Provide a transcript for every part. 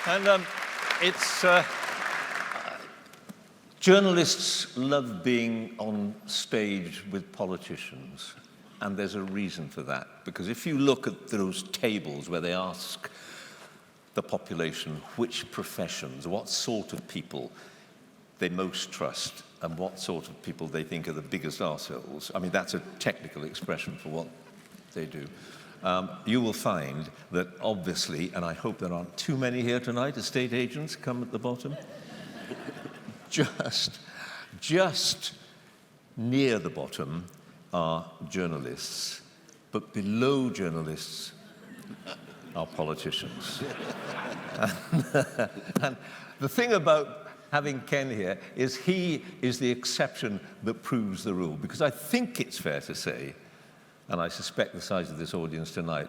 And it's... journalists love being on stage with politicians, and there's a reason for that. Because if you look at those tables where they ask the population which professions, what sort of people they most trust, and what sort of people they think are the biggest arseholes, I mean, that's a technical expression for what they do. You will find that obviously, and I hope there aren't too many here tonight, estate agents come at the bottom. Just near the bottom are journalists, but below journalists are politicians. And the thing about having Ken here is he is the exception that proves the rule, because I think it's fair to say, and I suspect the size of this audience tonight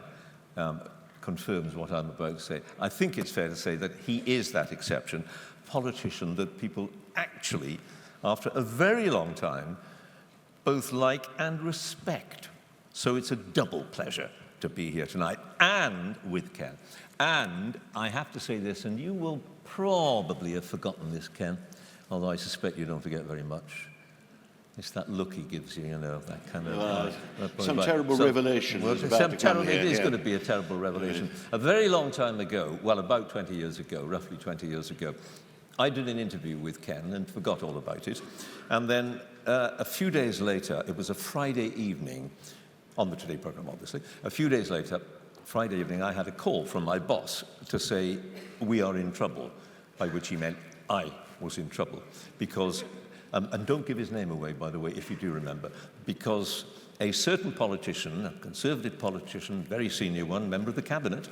confirms what I'm about to say, I think it's fair to say that he is that exception, politician that people actually, after a very long time, both like and respect. So it's a double pleasure to be here tonight, and with Ken. And I have to say this, and you will probably have forgotten this, Ken, although I suspect you don't forget very much. It's that look he gives you, you know, that kind of... some terrible revelation is about to come here. It is going to be a terrible revelation. A very long time ago, well, about 20 years ago, roughly 20 years ago, I did an interview with Ken and forgot all about it. And then a few days later, it was a Friday evening, on the Today programme, obviously. A few days later, Friday evening, I had a call from my boss to say, we are in trouble, by which he meant I was in trouble. Because, and don't give his name away, by the way, if you do remember, because a certain politician, a Conservative politician, very senior one, member of the cabinet,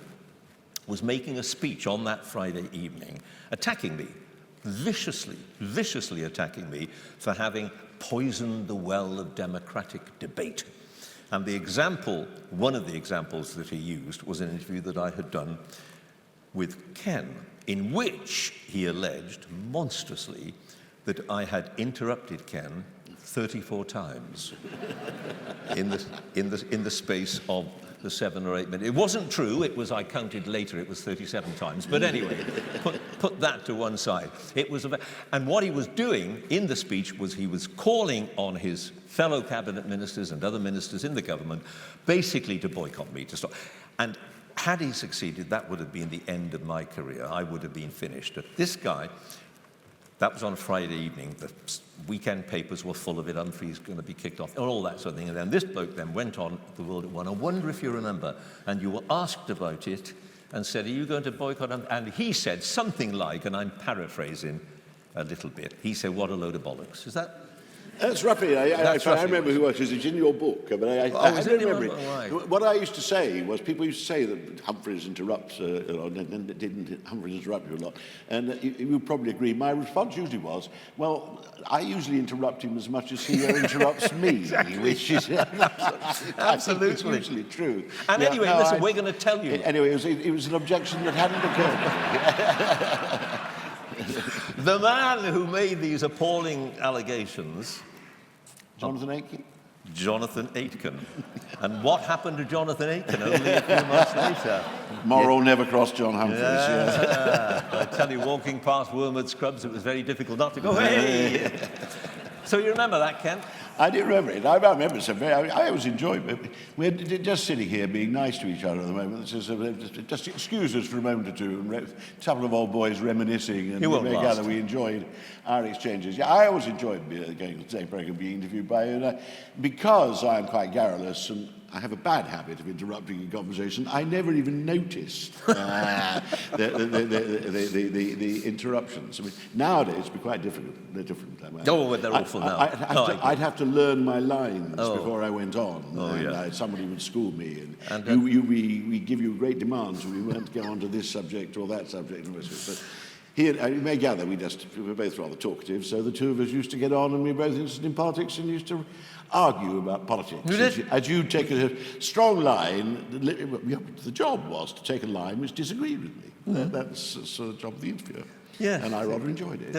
was making a speech on that Friday evening, attacking me, viciously attacking me for having poisoned the well of democratic debate. And the example, one of the examples that he used was an interview that I had done with Ken, in which he alleged monstrously that I had interrupted Ken 34 times in the space of the 7 or 8 minutes. It wasn't true. It was, I counted later, it was 37 times. But anyway, put that to one side. It was, and what he was doing in the speech was he was calling on his fellow cabinet ministers and other ministers in the government basically to boycott me, to stop. And had he succeeded, that would have been the end of my career. I would have been finished. This guy, that was on a Friday evening. The weekend papers were full of it. Humphrys going to be kicked off, and all that sort of thing. And then this bloke then went on The World at One. I wonder if you remember. And you were asked about it and said, are you going to boycott him? And he said something like, and I'm paraphrasing a little bit, he said, what a load of bollocks. Is that? That's roughly. I remember who it was. It's in your book. I mean, I don't remember it. Right. What I used to say was, people used to say that Humphrys interrupts a lot, and didn't Humphrys interrupt you a lot? And you probably agree. My response usually was, well, I usually interrupt him as much as he interrupts me, exactly. Which is absolutely usually true. And anyway, listen, we're going to tell you. Anyway, it was an objection that hadn't occurred. The man who made these appalling allegations... Jonathan Aitken? Jonathan Aitken. And what happened to Jonathan Aitken only a few months later? Moral never crossed John Humphrys. Yeah. I tell you, walking past Wormwood Scrubs, it was very difficult not to go, hey! So you remember that, Ken? I do remember it. I remember it. I always enjoyed it. We're just sitting here being nice to each other at the moment. Just excuse us for a moment or two. A couple of old boys reminiscing, and gather we enjoyed our exchanges. Yeah, I always enjoyed going to the same program, being interviewed by you. Because I'm quite garrulous and I have a bad habit of interrupting a conversation, I never even noticed the interruptions. I mean, nowadays it'd be quite different. They're different. Oh, they're awful now. I'd have to learn my lines before I went on. Somebody would school me, and we give you great demands. We weren't go on to this subject or that subject. But here, you may gather, we're both rather talkative, so the two of us used to get on, and we were both interested in politics and used to argue about politics. As you take a strong line, the job was to take a line which disagreed with me. That's the sort of job of the interviewer. Yes. And I rather enjoyed it.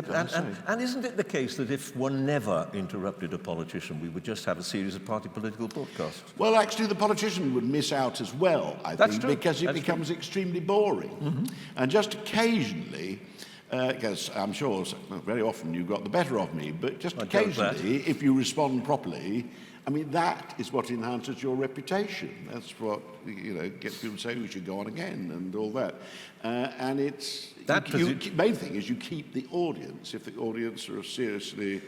And isn't it the case that if one never interrupted a politician, we would just have a series of party political broadcasts? Well, actually, the politician would miss out as well, I think, because it becomes extremely boring. And just occasionally, because I'm sure very often you've got the better of me, but just occasionally, if you respond properly, I mean, that is what enhances your reputation. That's what, gets people to say we should go on again and all that. And it's... main thing is you keep the audience, if the audience are a seriously,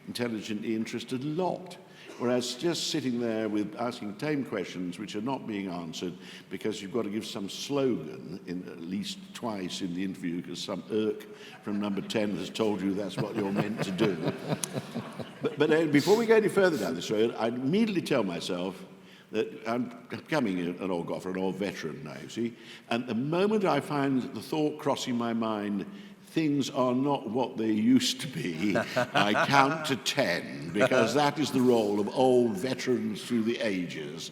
intelligently interested lot. Whereas just sitting there with asking tame questions which are not being answered because you've got to give some slogan at least twice in the interview because some irk from number 10 has told you that's what you're meant to do. But before we go any further down this road, I immediately tell myself that I'm becoming an old goffer, an old veteran now, you see, and the moment I find the thought crossing my mind, things are not what they used to be, I count to 10, because that is the role of old veterans through the ages.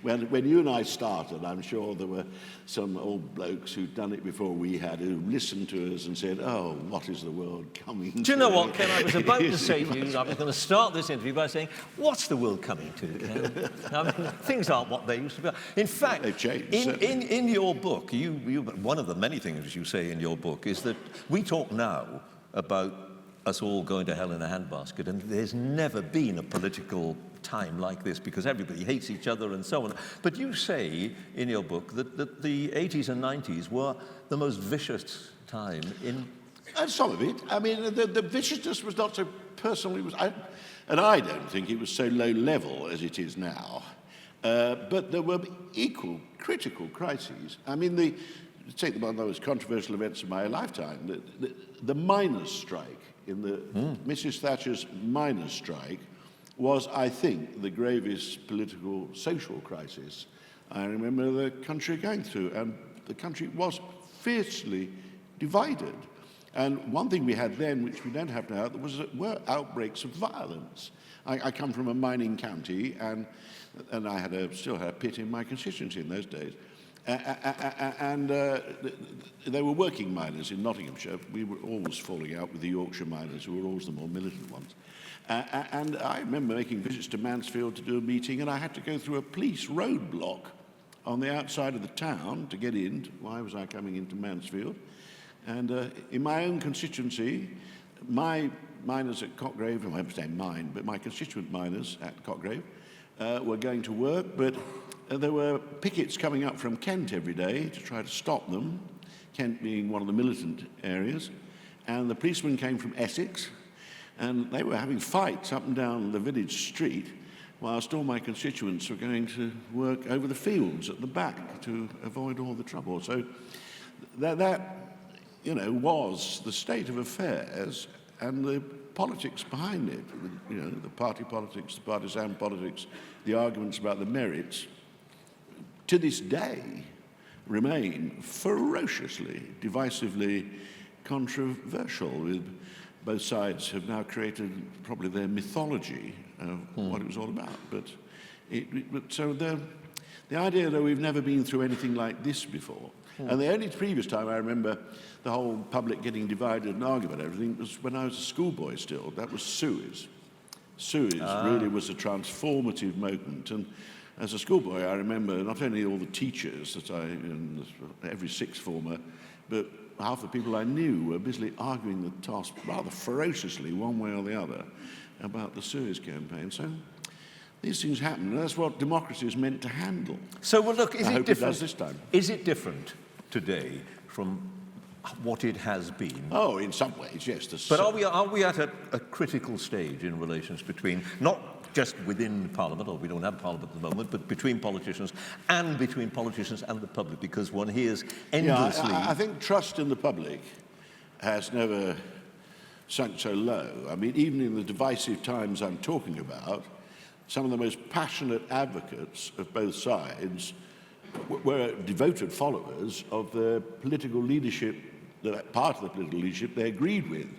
And when you and I started, I'm sure there were some old blokes who'd done it before we had, who listened to us and said, oh, what is the world coming to? Do you know what, Ken? I was about to say to you, I was going to start this interview by saying, what's the world coming to, Ken? I mean, things aren't what they used to be. In fact, they've changed, in your book, one of the many things you say in your book is that we talk now about us all going to hell in a handbasket, and there's never been a political time like this because everybody hates each other and so on. But you say in your book that the 80s and 90s were the most vicious time in... And some of it. I mean, the viciousness was not so personal. And I don't think it was so low level as it is now. But there were equal critical crises. I mean, take one of the most controversial events of my lifetime, the miners' strike, Mrs. Thatcher's miners' strike, was, I think, the gravest political, social crisis I remember the country going through. And the country was fiercely divided. And one thing we had then, which we don't have now, were outbreaks of violence. I come from a mining county, and I still had a pit in my constituency in those days. And they were working miners in Nottinghamshire. We were always falling out with the Yorkshire miners, who were always the more militant ones. And I remember making visits to Mansfield to do a meeting, and I had to go through a police roadblock on the outside of the town to get in. Why was I coming into Mansfield? And in my own constituency, my miners at Cockgrave, I won't say mine, but my constituent miners at Cockgrave were going to work, but there were pickets coming up from Kent every day to try to stop them, Kent being one of the militant areas, and the policemen came from Essex, and they were having fights up and down the village street, whilst all my constituents were going to work over the fields at the back to avoid all the trouble. So that was the state of affairs and the politics behind it, the party politics, the partisan politics, the arguments about the merits, to this day remain ferociously, divisively controversial. Both sides have now created probably their mythology of what it was all about. So the idea that we've never been through anything like this before, and the only previous time I remember the whole public getting divided and arguing about everything was when I was a schoolboy still. That was Suez. Suez really was a transformative moment. And as a schoolboy, I remember not only all the teachers every sixth former, but half the people I knew were busily arguing the task rather ferociously, one way or the other, about the Suez campaign. So these things happen, and that's what democracy is meant to handle. So, well, look, I hope it does this time. Is it different today from what it has been? Oh, in some ways, yes. But are we at a critical stage in relations between, not just within Parliament, or we don't have Parliament at the moment, but between politicians and the public, because one hears endlessly... Yeah, I think trust in the public has never sunk so low. I mean, even in the divisive times I'm talking about, some of the most passionate advocates of both sides were devoted followers of the political leadership, that part of the political leadership they agreed with.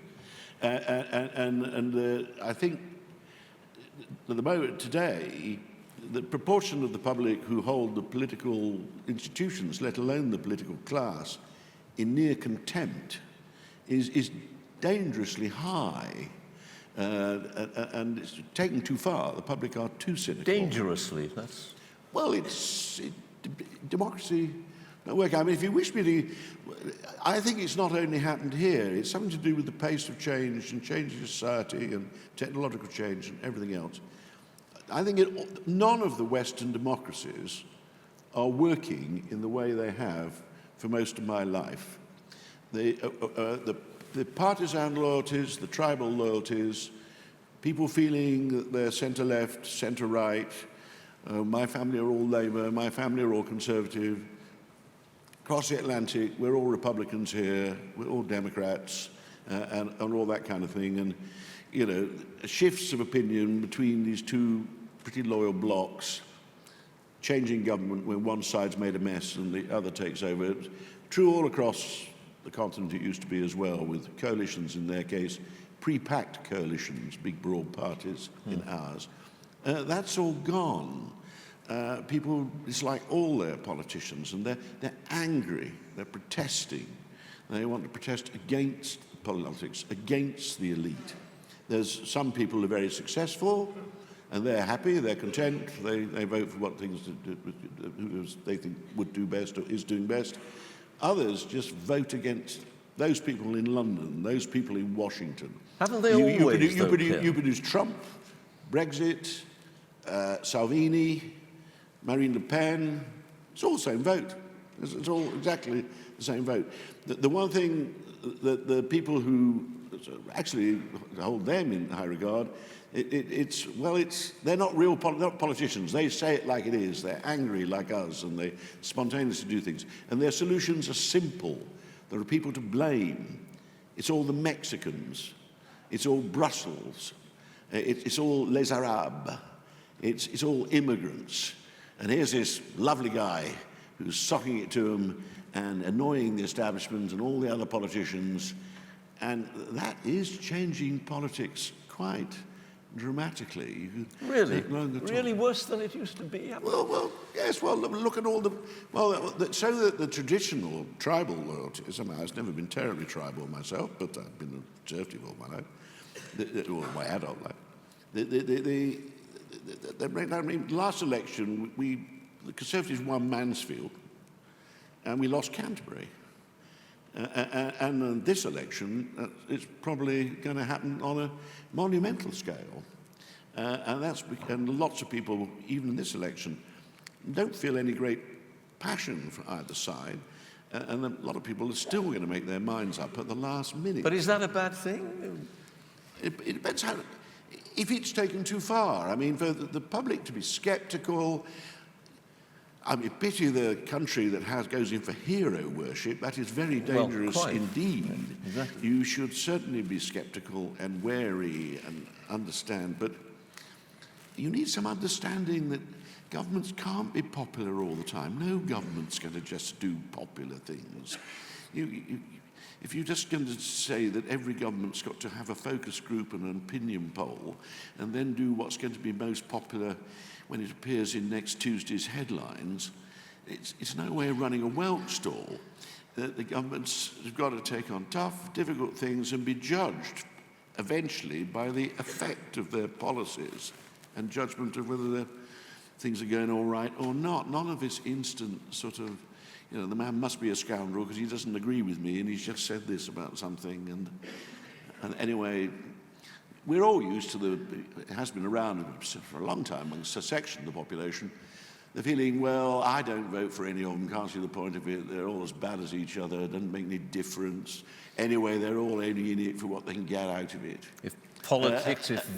I think at the moment today, the proportion of the public who hold the political institutions, let alone the political class, in near contempt, is dangerously high. And it's taken too far. The public are too cynical. Dangerously, that's... Well, democracy don't work. I mean, if you wish me to... I think it's not only happened here. It's something to do with the pace of change and change in society and technological change and everything else. I think none of the Western democracies are working in the way they have for most of my life. The partisan loyalties, the tribal loyalties, people feeling that they're centre-left, centre-right, my family are all Labour, my family are all Conservative. Across the Atlantic, we're all Republicans here, we're all Democrats, and all that kind of thing. And, you know, shifts of opinion between these two pretty loyal blocs, changing government when one side's made a mess and the other takes over. True all across the continent it used to be as well, with coalitions in their case, pre-packed coalitions, big broad parties in ours. That's all gone. People dislike all their politicians, and they're angry, they're protesting. They want to protest against politics, against the elite. There's some people who are very successful, and they're happy, they're content, they vote for what things they think would do best or is doing best. Others just vote against those people in London, those people in Washington. Haven't they always, you produce Trump, Brexit, Salvini, Marine Le Pen. It's all the same vote. It's all exactly the same vote. The one thing that the people who actually hold them in high regard, they're not real not politicians. They say it like it is. They're angry like us, and they spontaneously do things. And their solutions are simple. There are people to blame. It's all the Mexicans. It's all Brussels. It's all les Arabes. It's all immigrants. And here's this lovely guy who's socking it to them and annoying the establishment and all the other politicians. And that is changing politics quite dramatically. Really? Really worse than it used to be? Well, yes, well, look at all the... Well, so that the traditional tribal loyalties, I mean, I've never been terribly tribal myself, but I've been a conservative all my life, all my adult life. I mean, last election, the Conservatives won Mansfield, and we lost Canterbury. And this election, it's probably going to happen on a monumental scale. And lots of people, even in this election, don't feel any great passion for either side. And a lot of people are still going to make their minds up at the last minute. But is that a bad thing? It depends how... If it's taken too far, I mean, for the public to be sceptical, I mean, pity the country that goes in for hero worship. That is very dangerous indeed. Yeah, exactly. You should certainly be sceptical and wary and understand, but you need some understanding that governments can't be popular all the time. No government's going to just do popular things. If you're just going to say that every government's got to have a focus group and an opinion poll and then do what's going to be most popular when it appears in next Tuesday's headlines, it's no way of running a whelk stall. The governments have got to take on tough, difficult things and be judged eventually by the effect of their policies and judgment of whether things are going all right or not. None of this instant sort of, you know, the man must be a scoundrel because he doesn't agree with me and he's just said this about something. And anyway, we're all used to it has been around for a long time amongst a section of the population, the feeling, well, I don't vote for any of them, can't see the point of it, they're all as bad as each other, it doesn't make any difference. Anyway, they're all only in it for what they can get out of it. If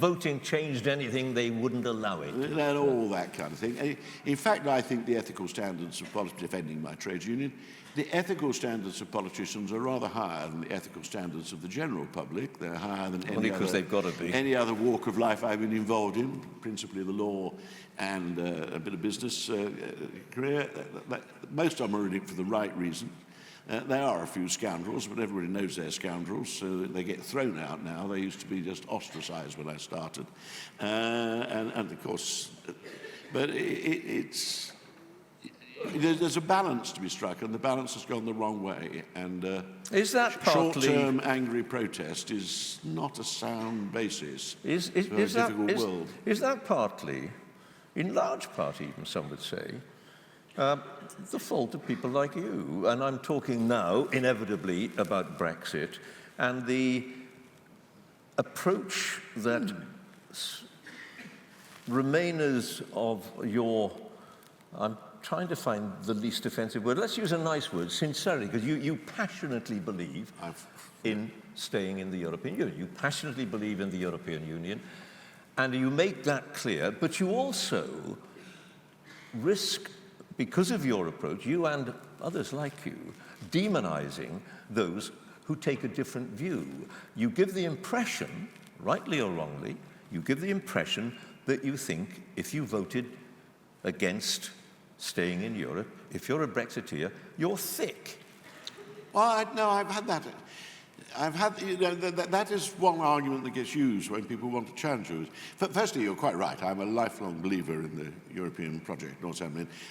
voting changed anything, they wouldn't allow it. And all that kind of thing. In fact, I think the ethical standards of politics, defending my trade union, the ethical standards of politicians are rather higher than the ethical standards of the general public. They're higher than any other walk of life I've been involved in, principally the law and a bit of business career. Most of them are in it for the right reason. There are a few scoundrels, but everybody knows they're scoundrels, so they get thrown out now. They used to be just ostracised when I started. And of course, but it's... there's a balance to be struck, and the balance has gone the wrong way. And is that partly short-term angry protest is not a sound basis for a difficult world. Is that partly, in large part even, some would say, the fault of people like you? And I'm talking now, inevitably, about Brexit and the approach that remainers of your, I'm trying to find the least offensive word, let's use a nice word, sincerity, because you passionately believe in staying in the European Union. You passionately believe in the European Union, and you make that clear, but you also risk, because of your approach, you and others like you, demonizing those who take a different view. You give the impression, rightly or wrongly, you give the impression that you think if you voted against staying in Europe, if you're a Brexiteer, you're thick. Well, no, I've had that. That is one argument that gets used when people want to challenge you. Firstly, you're quite right. I'm a lifelong believer in the European project.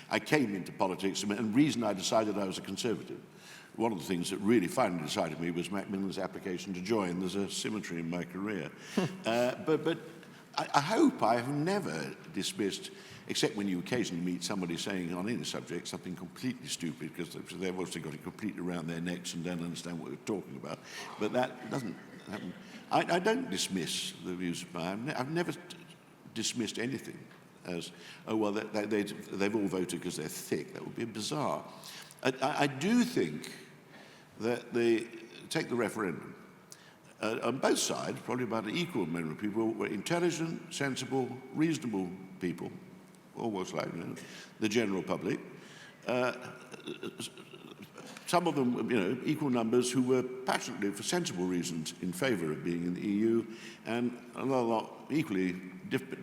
I came into politics, and the reason I decided I was a Conservative, one of the things that really finally decided me was Macmillan's application to join. There's a symmetry in my career. But I hope I have never dismissed, except when you occasionally meet somebody saying on any subject something completely stupid because they've obviously got it completely around their necks and don't understand what we're talking about. But that doesn't happen. I don't dismiss the views of I've never dismissed anything as, oh, well, they've all voted because they're thick. That would be bizarre. I do think that take the referendum. On both sides, probably about an equal number of people were intelligent, sensible, reasonable people, almost like the general public. Some of them, equal numbers who were passionately, for sensible reasons, in favour of being in the EU, and a lot equally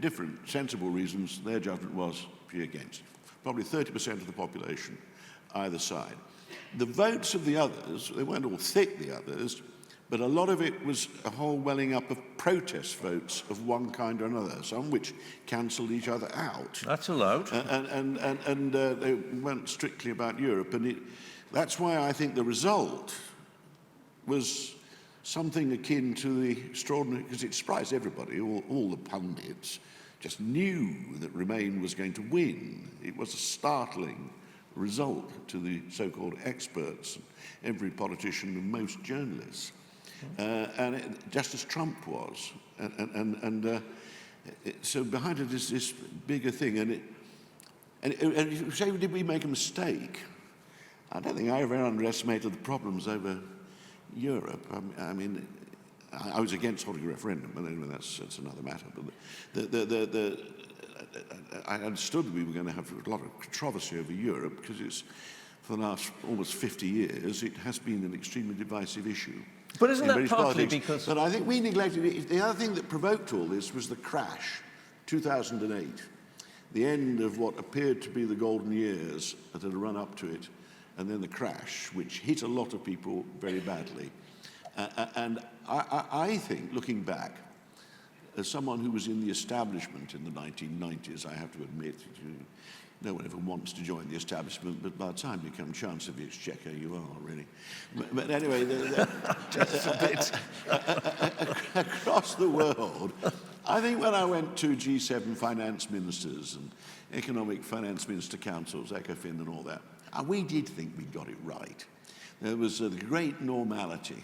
different, sensible reasons their judgment was to be against. Probably 30% of the population, either side. The votes of the others, they weren't all thick, the others, but a lot of it was a whole welling up of protest votes of one kind or another, some which cancelled each other out. That's allowed. And they weren't strictly about Europe. And that's why I think the result was something akin to the extraordinary, because it surprised everybody, all the pundits just knew that Remain was going to win. It was a startling result to the so-called experts, every politician and most journalists. Just as Trump was. So behind it is this bigger thing. And you say, did we make a mistake? I don't think I ever underestimated the problems over Europe. I mean, I was against holding a referendum, but anyway, that's another matter. But I understood that we were going to have a lot of controversy over Europe because it's, for the last almost 50 years, it has been an extremely divisive issue. But isn't that partly because... But I think we neglected it. The other thing that provoked all this was the crash, 2008, the end of what appeared to be the golden years that had run up to it, and then the crash, which hit a lot of people very badly. And I think, looking back, as someone who was in the establishment in the 1990s, I have to admit, no one ever wants to join the establishment, but by the time you become Chancellor of the Exchequer, you are, really. But anyway, just a bit. Across the world, I think when I went to G7 finance ministers and economic finance minister councils, ECOFIN and all that, we did think we got it right. There was the great normality.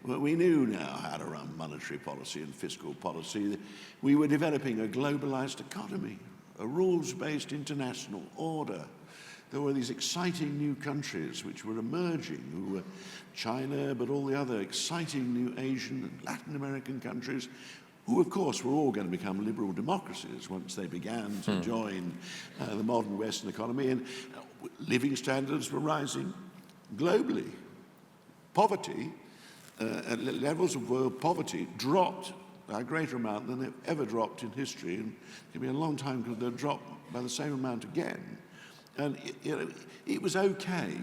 We knew now how to run monetary policy and fiscal policy. We were developing a globalized economy, a rules-based international order. There were these exciting new countries which were emerging, who were China, but all the other exciting new Asian and Latin American countries, who, of course, were all going to become liberal democracies once they began to join the modern Western economy. And living standards were rising globally. Poverty, levels of world poverty dropped by a greater amount than they've ever dropped in history, and it'll be a long time because they'll drop by the same amount again. And it was okay,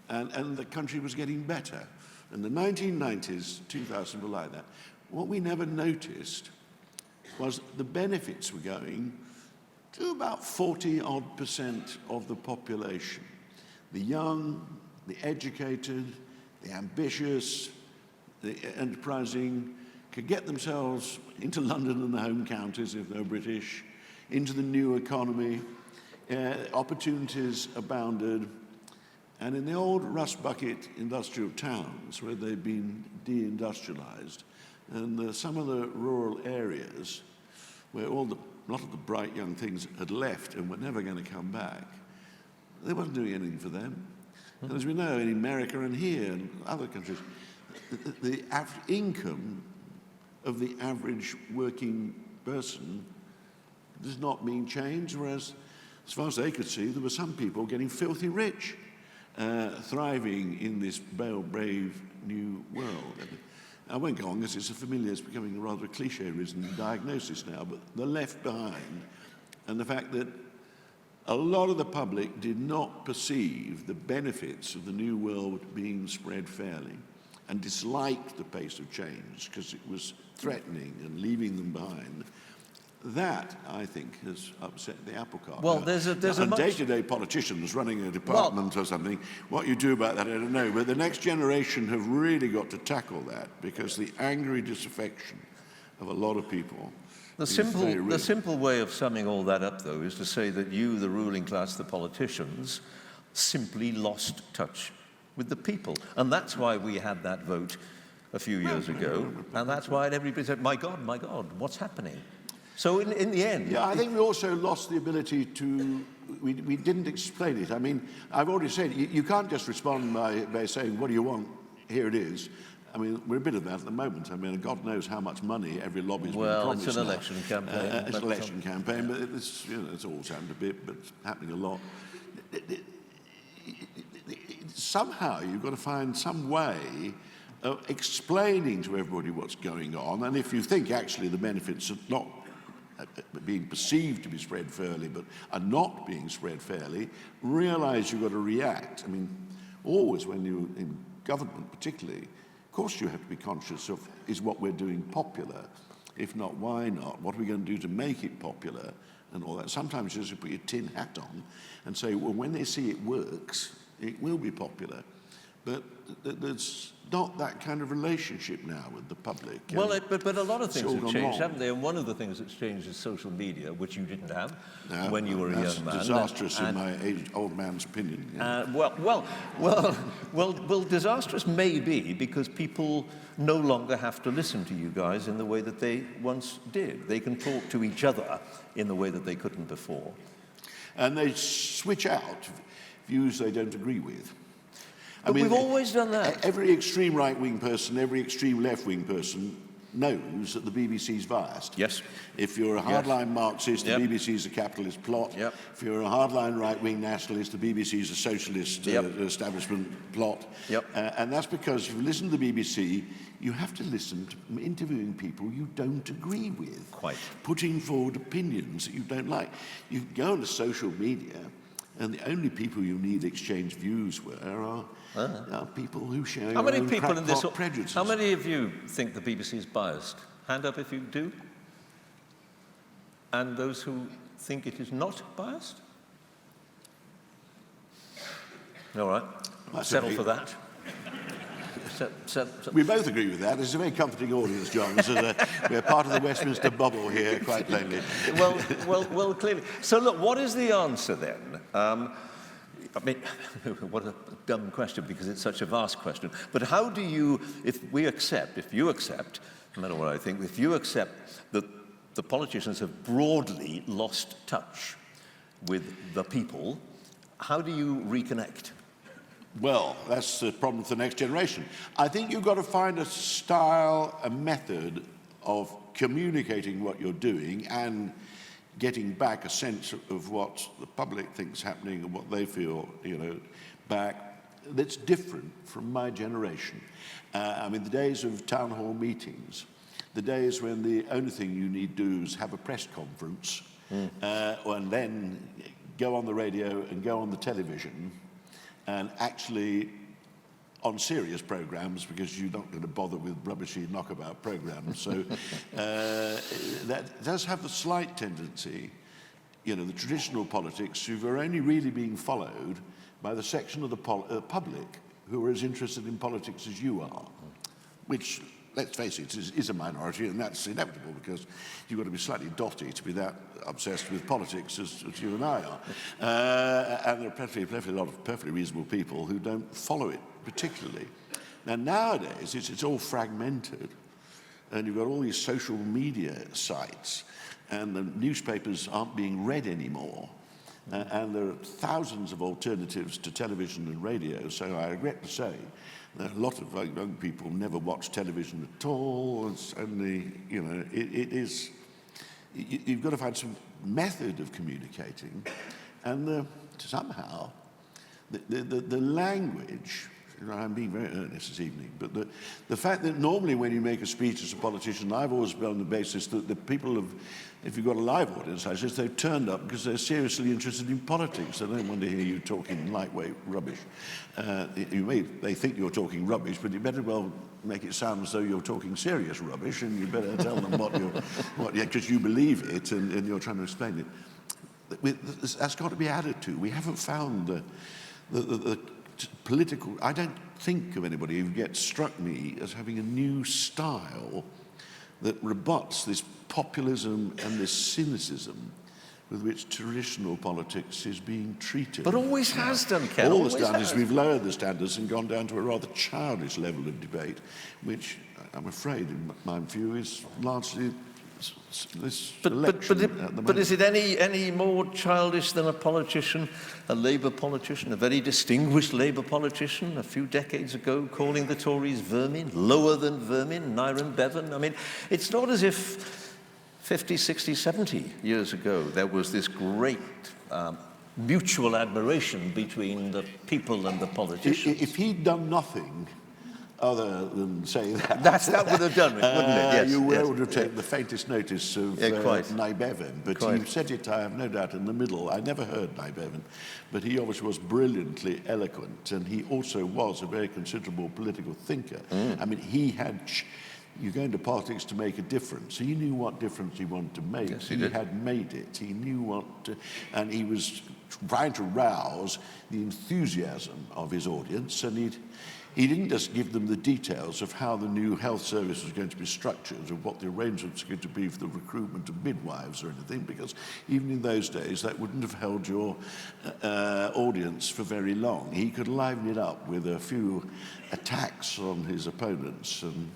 and the country was getting better. And the 1990s, 2000 were like that. What we never noticed was the benefits were going about 40-odd% of the population. The young, the educated, the ambitious, the enterprising, could get themselves into London and the home counties if they're British, into the new economy. Opportunities abounded. And in the old rust bucket industrial towns where they've been deindustrialized, and some of the rural areas where a lot of the bright young things had left and were never going to come back, they wasn't doing anything for them. And as we know, in America and here and other countries, the income of the average working person does not mean change, whereas as far as they could see, there were some people getting filthy rich, thriving in this brave new world. I won't go on because it's becoming a rather cliche-ridden diagnosis now, but the left behind, and the fact that a lot of the public did not perceive the benefits of the new world being spread fairly and disliked the pace of change because it was threatening and leaving them behind. That, I think, has upset the apple cart. Well, there's a day-to-day politicians running a department or something, what you do about that, I don't know. But the next generation have really got to tackle that because the angry disaffection of a lot of people The simple way of summing all that up, though, is to say that you, the ruling class, the politicians, simply lost touch with the people. And that's why we had that vote a few years ago, and that's why everybody said, my God, what's happening? So in the end... Yeah, I think we also lost the ability to... We didn't explain it. I mean, I've already said, you can't just respond by saying, what do you want? Here it is. I mean, we're a bit of that at the moment. I mean, God knows how much money every lobby's been promised. Well, it's an election campaign. It's an election campaign, but it's, it's all happened a bit, but it's happening a lot. Somehow you've got to find some way of explaining to everybody what's going on, and if you think actually the benefits are not being perceived to be spread fairly, but are not being spread fairly, realise you've got to react. I mean, always when you're in government particularly, of course you have to be conscious of, is what we're doing popular? If not, why not? What are we going to do to make it popular? And all that. Sometimes you just put your tin hat on and say, well, when they see it works, it will be popular. But there's not that kind of relationship now with the public. Well, but a lot of things have changed, haven't they? And one of the things that's changed is social media, which you didn't have when you were a young man. Disastrous in my old man's opinion. Yeah. Well, disastrous may be because people no longer have to listen to you guys in the way that they once did. They can talk to each other in the way that they couldn't before. And they switch out views they don't agree with. But we've always done that. Every extreme right-wing person, every extreme left-wing person knows that the BBC's biased. Yes. If you're a hardline Marxist, the BBC's a capitalist plot. Yep. If you're a hardline right-wing nationalist, the BBC's a socialist establishment plot. Yep. And that's because if you listen to the BBC, you have to listen to interviewing people you don't agree with. Quite. Putting forward opinions that you don't like. You go on to social media, and the only people you need exchange views with are people who share your own crackpot prejudices. How many of you think the BBC is biased? Hand up if you do. And those who think it is not biased? All right. Settle for that. We both agree with that. It's a very comforting audience, John. We're part of the Westminster bubble here, quite plainly. Well, clearly. So look, what is the answer then? I mean, what a dumb question because it's such a vast question. But how do you, if you accept, no matter what I think, if you accept that the politicians have broadly lost touch with the people, how do you reconnect? Well, that's the problem for the next generation. I think you've got to find a style, a method of communicating what you're doing and getting back a sense of what the public thinks happening and what they feel, back, that's different from my generation. I mean, the days of town hall meetings, the days when the only thing you need to do is have a press conference and then go on the radio and go on the television and actually on serious programs, because you're not going to bother with rubbishy knockabout programs. So that does have a slight tendency you know, the traditional politics who are only really being followed by the section of the public who are as interested in politics as you are, which, let's face it, is a minority, and that's inevitable because you've got to be slightly dotty to be that obsessed with politics as you and I are. And there are perfectly a lot of perfectly reasonable people who don't follow it particularly. Now, nowadays, it's all fragmented, and you've got all these social media sites, and the newspapers aren't being read anymore. And there are thousands of alternatives to television and radio, so I regret to say that a lot of young people never watch television at all. It's only, you know, you've got to find some method of communicating, and somehow the language, I'm being very earnest this evening, but the fact that normally when you make a speech as a politician, I've always been on the basis that the people have, if you've got a live audience, I guess they've turned up because they're seriously interested in politics. They don't want to hear you talking lightweight rubbish. They think you're talking rubbish, but you better well make it sound as though you're talking serious rubbish, and you better tell them because you believe it and you're trying to explain it. That's got to be added to. We haven't found the political, I don't think of anybody who gets struck me as having a new style that rebuts this populism and this cynicism with which traditional politics is being treated. But always has done, Ken. All it's done is we've lowered the standards and gone down to a rather childish level of debate, which I'm afraid, in my view, is largely this election at the moment. But is it any more childish than a politician, a Labour politician, a very distinguished Labour politician a few decades ago calling the Tories vermin, lower than vermin, Nyron Bevan? I mean, it's not as if 50, 60, 70 years ago there was this great mutual admiration between the people and the politicians. If he'd done nothing other than say that. That would have done it, wouldn't it? Yes, you would have taken the faintest notice of Nye Bevan. But he said it, I have no doubt, in the middle. I never heard Nye Bevan, but he obviously was brilliantly eloquent, and he also was a very considerable political thinker. I mean, he had... You go into politics to make a difference. He knew what difference he wanted to make. Yes, he had made it. He knew what to... And he was trying to rouse the enthusiasm of his audience, and he didn't just give them the details of how the new health service was going to be structured, of what the arrangements were going to be for the recruitment of midwives or anything, because even in those days that wouldn't have held your audience for very long. He could liven it up with a few attacks on his opponents, and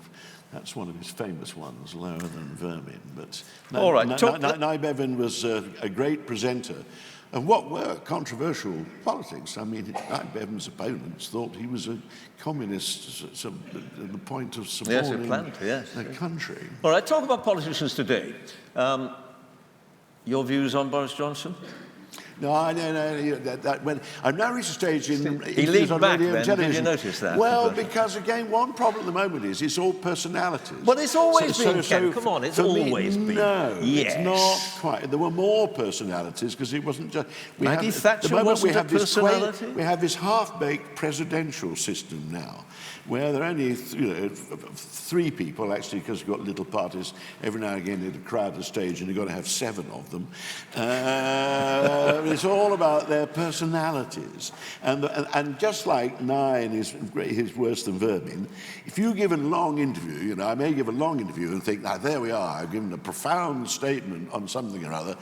that's one of his famous ones, lower than vermin. But all right, Nye Bevan was a great presenter. And what were controversial politics? I mean, Nye Bevan's opponents thought he was a communist at the point of supporting the country. All right, talk about politicians today. Your views on Boris Johnson? No. When I've now reached a stage in he leaned on back radio and then. television. Did you notice that? Well, because again, one problem at the moment is it's all personalities. Well, it's always been. Ken, come on, it's always been. No, yes. It's not quite. There were more personalities because it wasn't just. Maggie Thatcher wasn't a personality. We have this half-baked presidential system now, where there are only three people actually, because you've got little parties. Every now and again, you crowd the stage, and you've got to have 7 of them. It's all about their personalities, and just like Nye and his worse than vermin, if you give a long interview, I may give a long interview and think, now there we are, I've given a profound statement on something or other.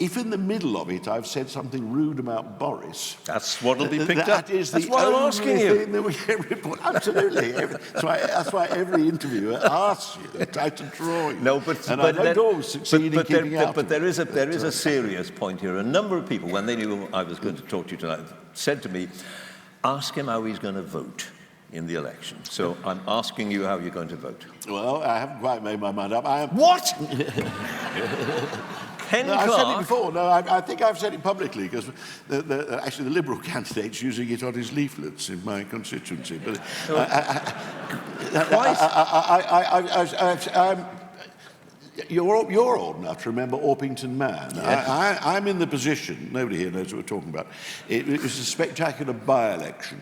If in the middle of it I've said something rude about Boris, that's what'll be picked up. That's why I'm asking you. That we get report. Absolutely. That's why every interviewer asks you, try to draw you. No, but I don't always succeed in keeping out. But there is a serious point here. A number of people, when they knew I was going to talk to you tonight, said to me, "Ask him how he's going to vote in the election." So I'm asking you how you're going to vote. Well, I haven't quite made my mind up. What? No, I've said it before. No, I think I've said it publicly because actually the Liberal candidate's using it on his leaflets in my constituency. But You're old enough to remember Orpington Man. Yes. I'm in the position, nobody here knows what we're talking about. It was a spectacular by-election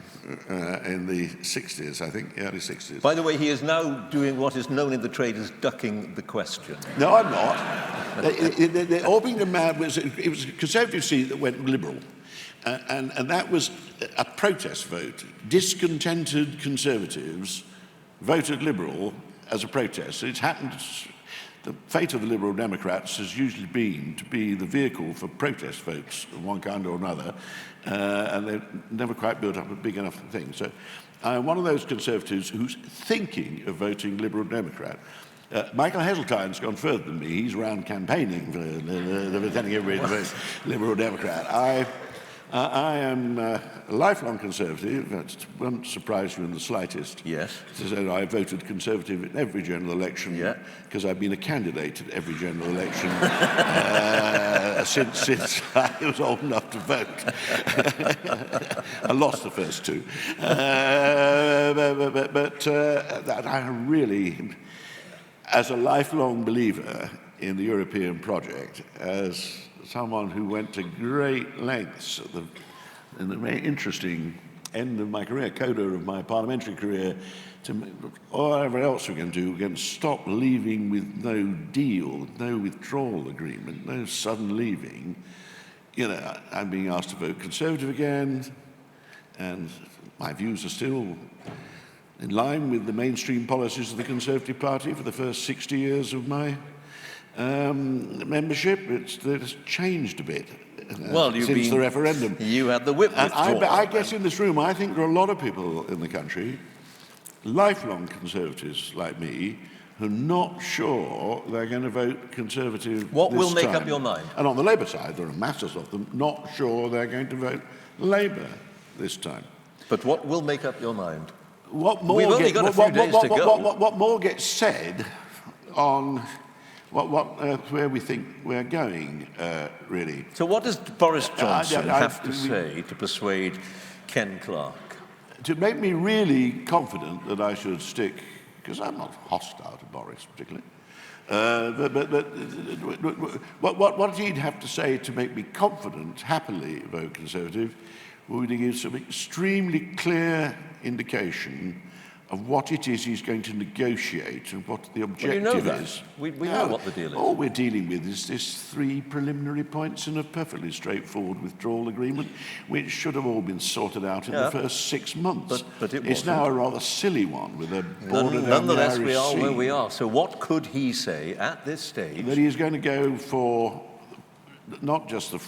in the 60s, I think, early 60s. By the way, he is now doing what is known in the trade as ducking the question. No, I'm not. The Orpington Man was a Conservative seat that went Liberal. And that was a protest vote. Discontented Conservatives voted Liberal as a protest. It's happened. The fate of the Liberal Democrats has usually been to be the vehicle for protest votes of one kind or another, and they've never quite built up a big enough thing. So I'm one of those Conservatives who's thinking of voting Liberal Democrat. Michael Heseltine's gone further than me. He's around campaigning for telling everybody to vote Liberal Democrat. I am a lifelong Conservative. That won't surprise you in the slightest. Yes. So I voted Conservative in every general election because I've been a candidate at every general election since I was old enough to vote. I lost the first two. That I really, as a lifelong believer in the European project, as someone who went to great lengths in the very interesting end of my career, coda of my parliamentary career, to whatever else we're going to do, we're going to stop leaving with no deal, no withdrawal agreement, no sudden leaving. You know, I'm being asked to vote Conservative again, and my views are still in line with the mainstream policies of the Conservative Party for the first 60 years of my membership. It's changed a bit since the referendum. You had the whip withdrawal. I guess in this room, I think there are a lot of people in the country, lifelong Conservatives like me, who are not sure they're going to vote Conservative What this will make time. up your mind? And on the Labour side, there are masses of them not sure they're going to vote Labour this time. But what will make up your mind? What more We've only got a few days to go. What more gets said on where we think we're going, really. So what does Boris Johnson have to say to persuade Ken Clarke? To make me really confident that I should stick, because I'm not hostile to Boris particularly, what he'd have to say to make me confident, happily vote Conservative, would be to give some extremely clear indication of what it is he's going to negotiate and what the objective is. We know what the deal is. All we're dealing with is this 3 preliminary points in a perfectly straightforward withdrawal agreement, which should have all been sorted out in the first 6 months. But it's now a rather silly one with a border down the Nonetheless, Irish we are Sea. where we are. So what could he say at this stage? That he's going to go for not just the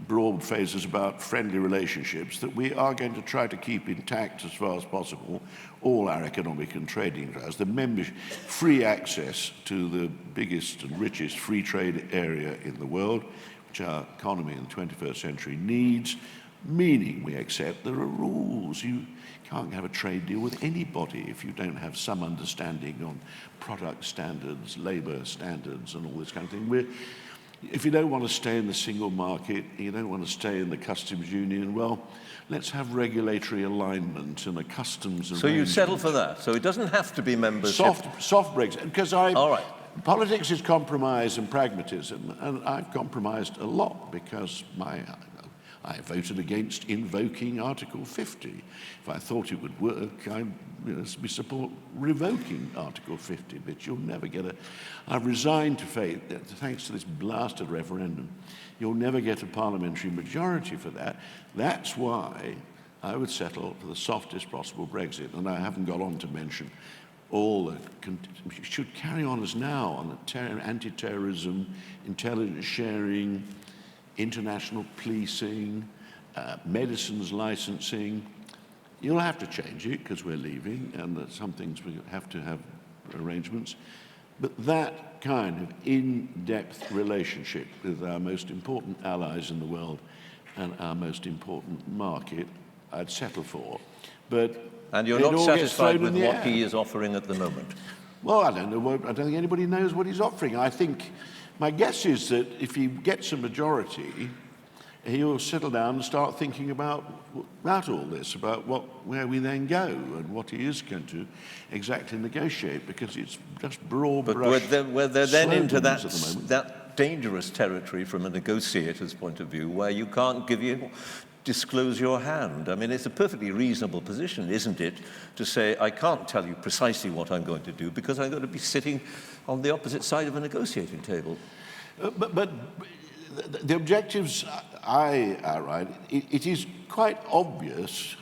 broad phrases about friendly relationships, that we are going to try to keep intact as far as possible all our economic and trading ties, the free access to the biggest and richest free trade area in the world, which our economy in the 21st century needs, meaning we accept there are rules. You can't have a trade deal with anybody if you don't have some understanding on product standards, labour standards and all this kind of thing. If you don't want to stay in the single market, you don't want to stay in the customs union, well, let's have regulatory alignment and a customs arrangement. So you settle for that. So it doesn't have to be membership. Soft Brexit. Because all right. Politics is compromise and pragmatism, and I've compromised a lot because I voted against invoking Article 50. If I thought it would work, we support revoking Article 50, but you'll never get I've resigned to fate that thanks to this blasted referendum, you'll never get a parliamentary majority for that. That's why I would settle for the softest possible Brexit, and I haven't got on to mention all the should carry on as now on the anti-terrorism, intelligence sharing, international policing, medicines licensing. You'll have to change it because we're leaving, and that some things we have to have arrangements. But that kind of in-depth relationship with our most important allies in the world and our most important market, I'd settle for. And you're not satisfied with what he is offering at the moment? Well, I don't know. I don't think anybody knows what he's offering. I think my guess is that if he gets a majority, he'll settle down and start thinking about all this, about where we then go and what he is going to exactly negotiate, because it's just broad brush. But we're then into slogans at the moment. that dangerous territory from a negotiator's point of view, where you can't disclose your hand. I mean, it's a perfectly reasonable position, isn't it, to say, I can't tell you precisely what I'm going to do because I'm going to be sitting on the opposite side of a negotiating table. But the objectives I outlined, it is quite obvious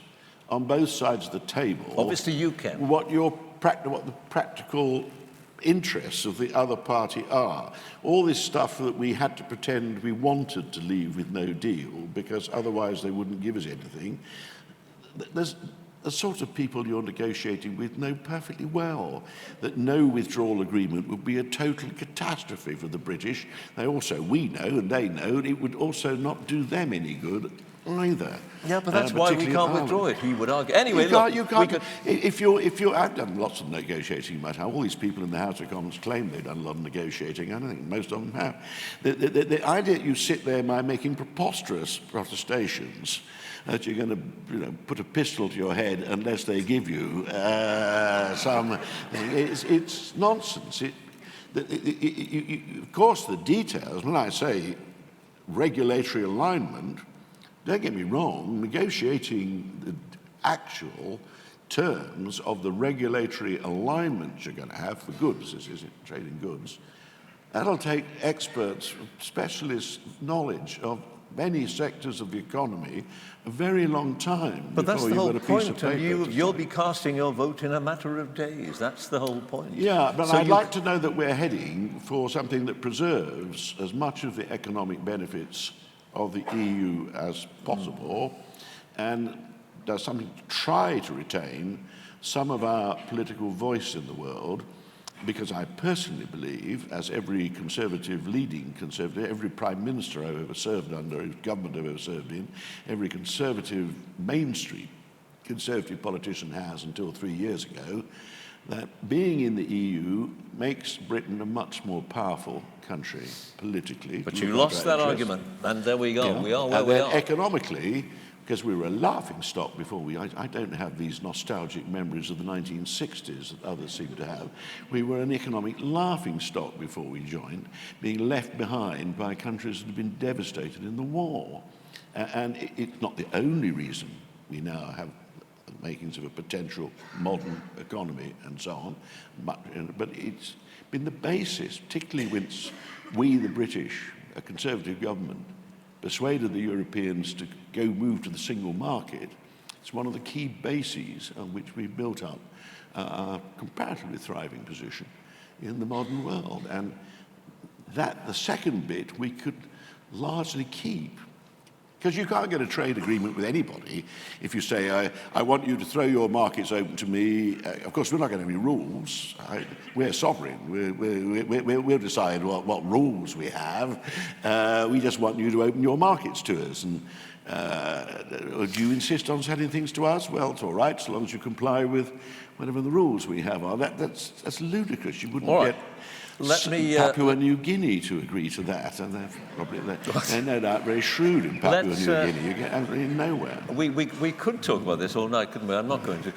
on both sides of the table. Obviously you can. What the practical interests of the other party are. All this stuff that we had to pretend we wanted to leave with no deal because otherwise they wouldn't give us anything. There's the sort of people you're negotiating with know perfectly well that no withdrawal agreement would be a total catastrophe for the British. We know and they know it would also not do them any good either. Yeah, but that's why we can't withdraw it, he would argue. Anyway, look, you can't. If you're, I've done lots of negotiating about how all these people in the House of Commons claim they've done a lot of negotiating. I don't think most of them have. The idea that you sit there by making preposterous protestations that you're going to put a pistol to your head unless they give you some. It's nonsense. Of course, the details, when I say regulatory alignment, don't get me wrong, negotiating the actual terms of the regulatory alignment you're going to have for goods, this is trading goods, that'll take experts, specialist knowledge of many sectors of the economy a very long time. But that's the whole point. You'll be be casting your vote in a matter of days. That's the whole point. Yeah, but so I'd like to know that we're heading for something that preserves as much of the economic benefits of the EU as possible and does something to try to retain some of our political voice in the world, because I personally believe, as every leading conservative, every prime minister I've ever served under, every government I've ever served in, every conservative, mainstream conservative politician has until 3 years ago, that being in the EU makes Britain a much more powerful country politically. But you lost that argument, and there we go. Yeah. We are where we are. Economically, because we were a laughing stock before I don't have these nostalgic memories of the 1960s that others seem to have. We were an economic laughing stock before we joined, being left behind by countries that had been devastated in the war. And it's not the only reason we now have the makings of a potential modern economy and so on, but it's been the basis, particularly when we, the British, a conservative government, persuaded the Europeans to move to the single market. It's one of the key bases on which we built up a comparatively thriving position in the modern world. And the second bit, we could largely keep. Because you can't get a trade agreement with anybody if you say, I want you to throw your markets open to me. Of course, we're not going to have any rules. We're sovereign. We'll decide what rules we have. We just want you to open your markets to us. And do you insist on selling things to us? Well, it's all right, so long as you comply with whatever the rules we have are. That's ludicrous. You wouldn't get Papua New Guinea to agree to that, and they're no doubt very shrewd in Papua New Guinea. You get absolutely nowhere. We could talk about this all night, couldn't we? I'm not going to.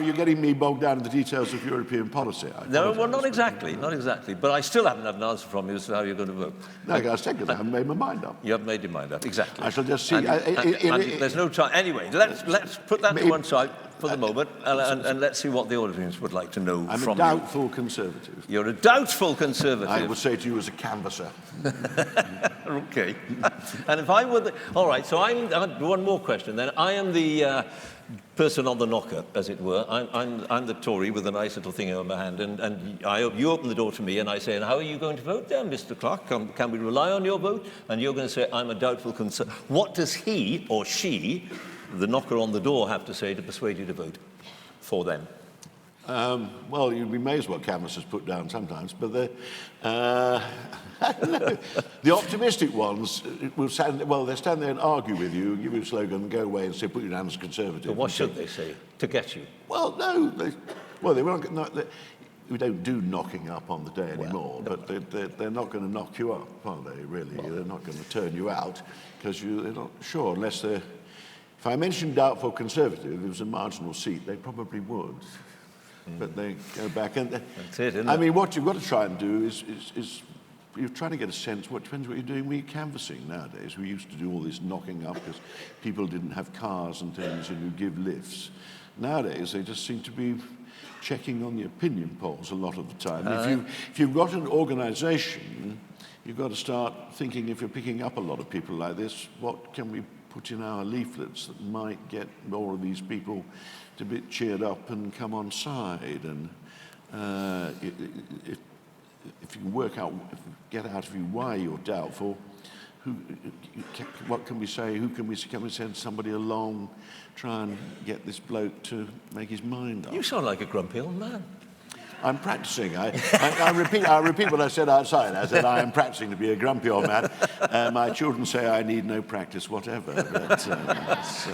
You're getting me bogged down in the details of European policy. No, well, not exactly. But I still haven't had an answer from you as to how you're going to vote. No, I haven't made my mind up. You haven't made your mind up, exactly. I shall just see. There's no time. Anyway, let's put that to one side for the moment, and let's see what the audience would like to know from you. I'm a doubtful conservative. You're a doubtful conservative. I would say to you as a canvasser. Okay. And if I were all right, so one more question then. I am the person on the knocker, as it were. I'm the Tory with a nice little thing over my hand, and you open the door to me, and I say, and how are you going to vote then, Mr. Clarke? Can we rely on your vote? And you're going to say, I'm a doubtful conservative. What does he or she, the knocker on the door, have to say to persuade you to vote for them? Well, we may as well canvassers put down sometimes, but I don't know. The optimistic ones will stand there and argue with you, give you a slogan, and go away and say, put you down as conservative. But what should they say to get you? Well, no. They won't. No, we don't do knocking up on the day anymore, but they're not going to knock you up, are they, really? They're not going to turn you out because they're not sure, unless they're... If I mentioned doubtful Conservative, if it was a marginal seat, they probably would. But they go back. And that's it, isn't I it? mean, what you've got to try and do is you're trying to get a sense, what depends what you're doing when you're canvassing nowadays. We used to do all this knocking up because people didn't have cars and things and you give lifts. Nowadays, they just seem to be checking on the opinion polls a lot of the time. If you've got an organisation, you've got to start thinking, if you're picking up a lot of people like this, what can we put in our leaflets that might get more of these people to be cheered up and come on side? And if you can work out, get out of you why you're doubtful, what can we say? Who can we send somebody along, try and get this bloke to make his mind up? You sound like a grumpy old man. I'm practicing. I repeat what I said outside. I said I am practicing to be a grumpy old man. My children say I need no practice whatever. But,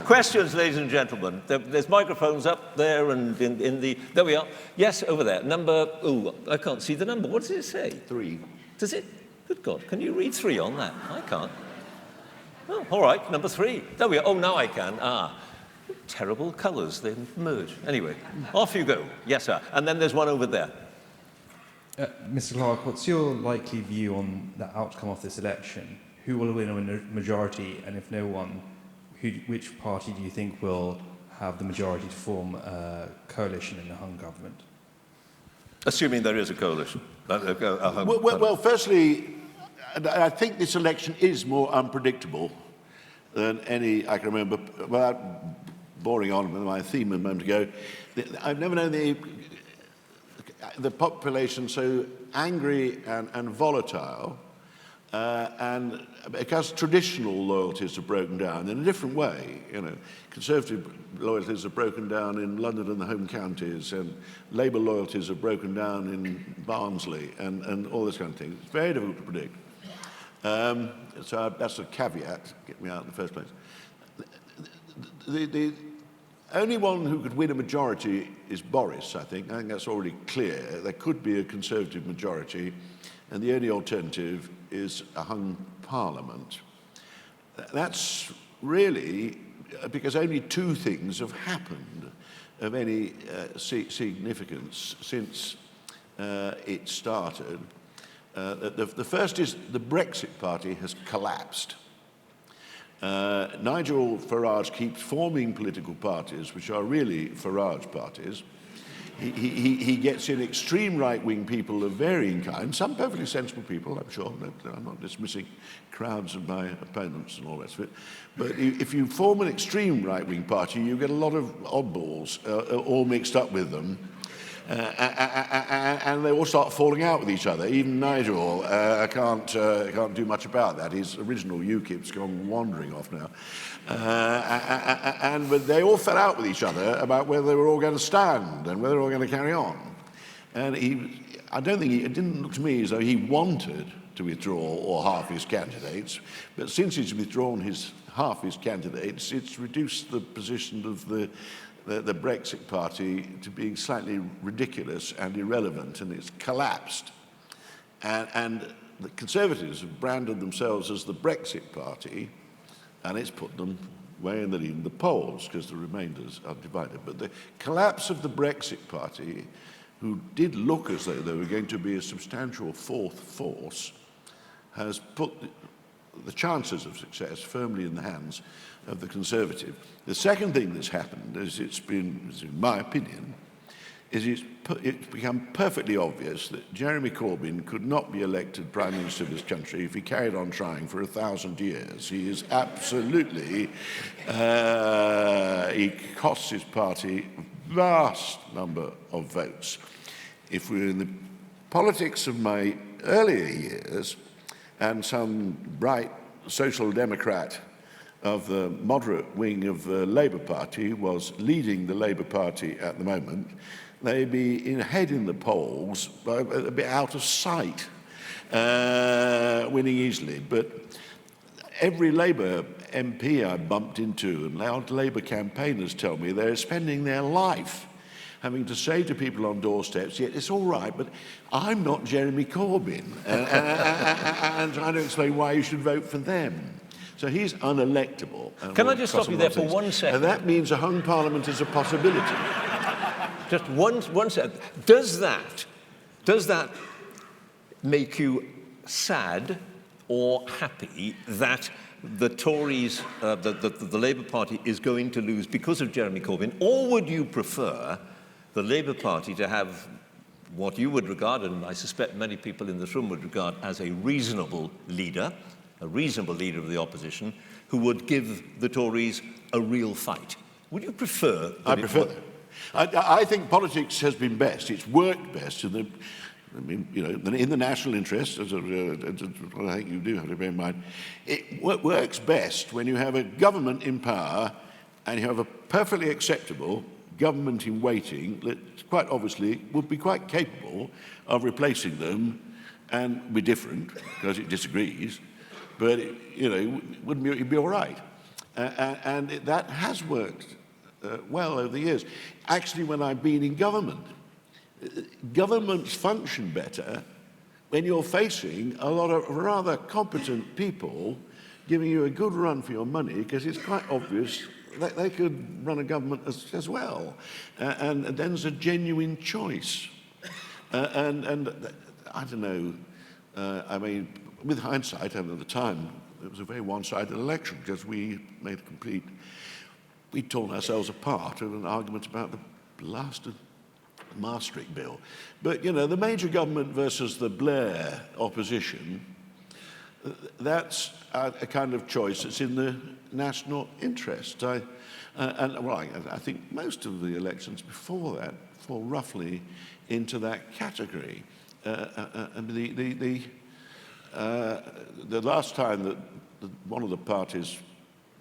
Questions, ladies and gentlemen. There's microphones up there and in the... There we are. Yes, over there. Number... Oh, I can't see the number. What does it say? 3. Does it? Good God. Can you read 3 on that? I can't. Oh, all right. Number 3. There we are. Oh, now I can. Terrible colours, they merge. Anyway, off you go. Yes, sir. And then there's one over there. Mr. Clarke, what's your likely view on the outcome of this election? Who will win a majority, and if no one, which party do you think will have the majority to form a coalition in the hung government? Assuming there is a coalition. Well, firstly, I think this election is more unpredictable than any I can remember. Without boring on with my theme a moment ago, I've never known the population so angry and volatile, and because traditional loyalties have broken down in a different way. You know, Conservative loyalties have broken down in London and the home counties, and Labour loyalties have broken down in Barnsley, and all this kind of thing. It's very difficult to predict. So that's a caveat to get me out in the first place. The only one who could win a majority is Boris, I think. I think that's already clear. There could be a Conservative majority, and the only alternative is a hung parliament. That's really because only 2 things have happened of any significance since it started. The first is the Brexit party has collapsed. Nigel Farage keeps forming political parties, which are really Farage parties. He gets in extreme right-wing people of varying kinds, some perfectly sensible people, I'm sure. I'm not dismissing crowds of my opponents and all the rest of it. But if you form an extreme right-wing party, you get a lot of oddballs all mixed up with them. And they all start falling out with each other. Even Nigel can't do much about that. His original UKIP's gone wandering off now. But they all fell out with each other about whether they were all going to stand and whether they were all going to carry on. And it didn't look to me as though he wanted to withdraw or half his candidates. But since he's withdrawn half his candidates, it's reduced the position of the Brexit party to being slightly ridiculous and irrelevant, and it's collapsed. And the Conservatives have branded themselves as the Brexit party, and it's put them way in the lead in the polls because the remainders are divided. But the collapse of the Brexit party, who did look as though they were going to be a substantial fourth force, has put the chances of success firmly in the hands of the Conservative. The second thing that's happened, as it's been, in my opinion, is it's become perfectly obvious that Jeremy Corbyn could not be elected Prime Minister of this country if he carried on trying for 1,000 years. He is absolutely, he costs his party a vast number of votes. If we're in the politics of my earlier years, and some bright social democrat of the moderate wing of the Labour Party was leading the Labour Party at the moment, they'd be ahead in the polls, a bit out of sight, winning easily. But every Labour MP I bumped into, and loud Labour campaigners tell me they're spending their life having to say to people on doorsteps, yeah, it's all right, but I'm not Jeremy Corbyn, and trying to explain why you should vote for them. So he's unelectable. Can I just stop you there for 1 second? And that means a hung parliament is a possibility. Just one second. Does that make you sad or happy that the Tories, the Labour Party is going to lose because of Jeremy Corbyn, or would you prefer the Labour Party to have what you would regard, and I suspect many people in this room would regard as a reasonable leader of the opposition, who would give the Tories a real fight? Would you prefer that? I prefer that. I think politics has been best. It's worked best in the national interest, as I think you do have to bear in mind. It works best when you have a government in power and you have a perfectly acceptable government in waiting that quite obviously would be quite capable of replacing them and be different because it disagrees, but it'd be all right. And that has worked well over the years. Actually, when I've been in government, governments function better when you're facing a lot of rather competent people giving you a good run for your money, because it's quite obvious that they could run a government as well. And then there's a genuine choice. And I don't know, I mean, with hindsight, and at the time, it was a very one-sided election because we torn ourselves apart in an argument about the blasted Maastricht Bill. But, the major government versus the Blair opposition, that's a kind of choice that's in the national interest. I think most of the elections before that fall roughly into that category. And the last time that one of the parties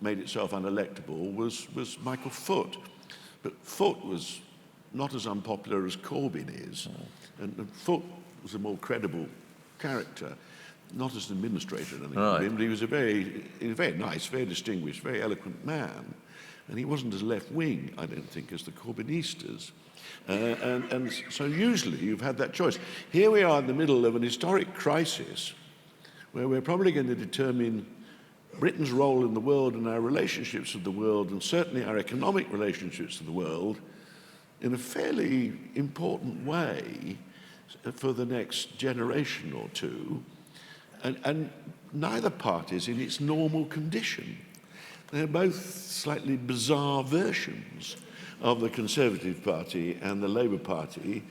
made itself unelectable was Michael Foot. But Foot was not as unpopular as Corbyn is. And Foot was a more credible character, not as an administrator, I think, but he was a very nice, very distinguished, very eloquent man. And he wasn't as left-wing, I don't think, as the Corbynistas. And so usually you've had that choice. Here we are in the middle of an historic crisis where we're probably going to determine Britain's role in the world and our relationships with the world, and certainly our economic relationships with the world, in a fairly important way for the next generation or two. And neither party is in its normal condition. They're both slightly bizarre versions of the Conservative Party and the Labour Party,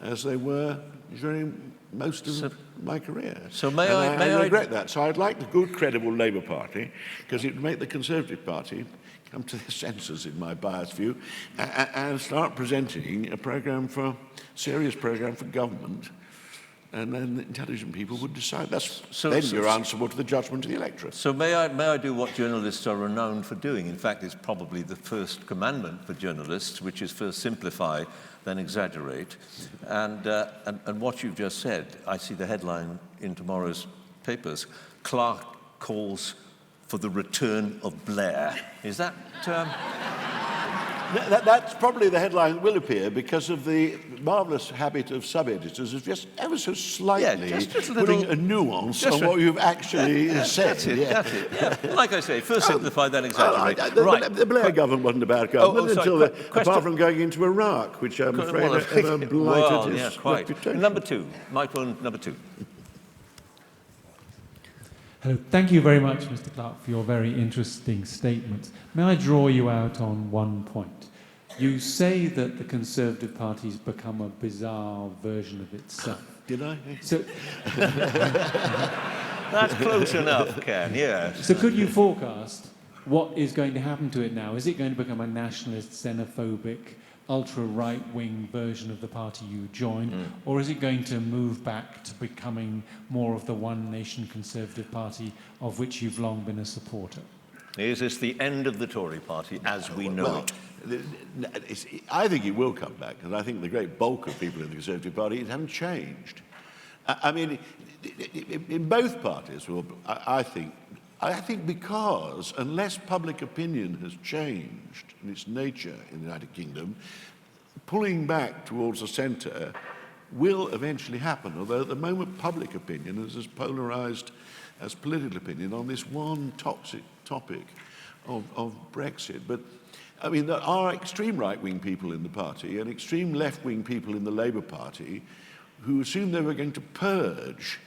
as they were during most of my career. So I regret that. So I'd like a good, credible Labour Party, because it would make the Conservative Party come to their senses, in my biased view, and start presenting a serious programme for government. And then the intelligent people would decide. Then you're answerable to the judgment of the electorate. So may I do what journalists are renowned for doing? In fact, it's probably the first commandment for journalists, which is first simplify, then exaggerate. And what you've just said, I see the headline in tomorrow's papers: Clarke calls for the return of Blair. Is that... That's probably the headline that will appear, because of the marvellous habit of sub-editors of just ever so slightly putting a nuance on what you've actually said. That's it. Yeah. Like I say, first simplify, then exaggerate. The Blair government wasn't a bad government apart from going into Iraq, which I'm afraid ever blighted his reputation. Number two, microphone number two. Hello. Thank you very much, Mr. Clarke, for your very interesting statements. May I draw you out on one point? You say that the Conservative Party has become a bizarre version of itself. Did I? So, that's close enough, Ken, yes. So could you forecast what is going to happen to it now? Is it going to become a nationalist, xenophobic, ultra-right-wing version of the party you joined, or is it going to move back to becoming more of the One Nation Conservative Party of which you've long been a supporter? Is this the end of the Tory party as we know it? I think it will come back, and I think the great bulk of people in the Conservative Party haven't changed. I mean, in both parties, I think because unless public opinion has changed in its nature in the United Kingdom, pulling back towards the centre will eventually happen, although at the moment public opinion is as polarised as political opinion on this one toxic topic of Brexit. But I mean, there are extreme right-wing people in the party and extreme left-wing people in the Labour Party who assumed they were going to purge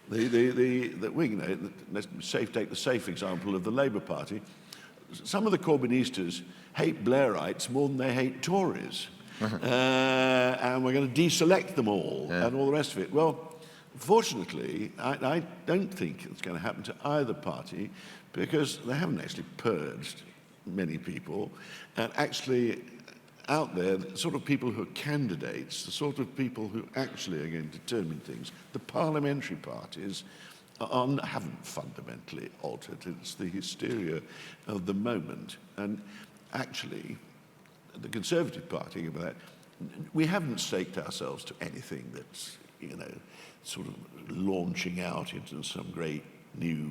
the wing. You know, let's take the safe example of the Labour Party. Some of the Corbynistas hate Blairites more than they hate Tories. And we're going to deselect them all and all the rest of it. Well, fortunately, I don't think it's going to happen to either party because they haven't actually purged many people. And actually, out there, the sort of people who are candidates, the sort of people who actually are going to determine things, the parliamentary parties haven't fundamentally altered. It's the hysteria of the moment. And actually, the Conservative Party, about that, we haven't staked ourselves to anything that's, you know, sort of launching out into some great new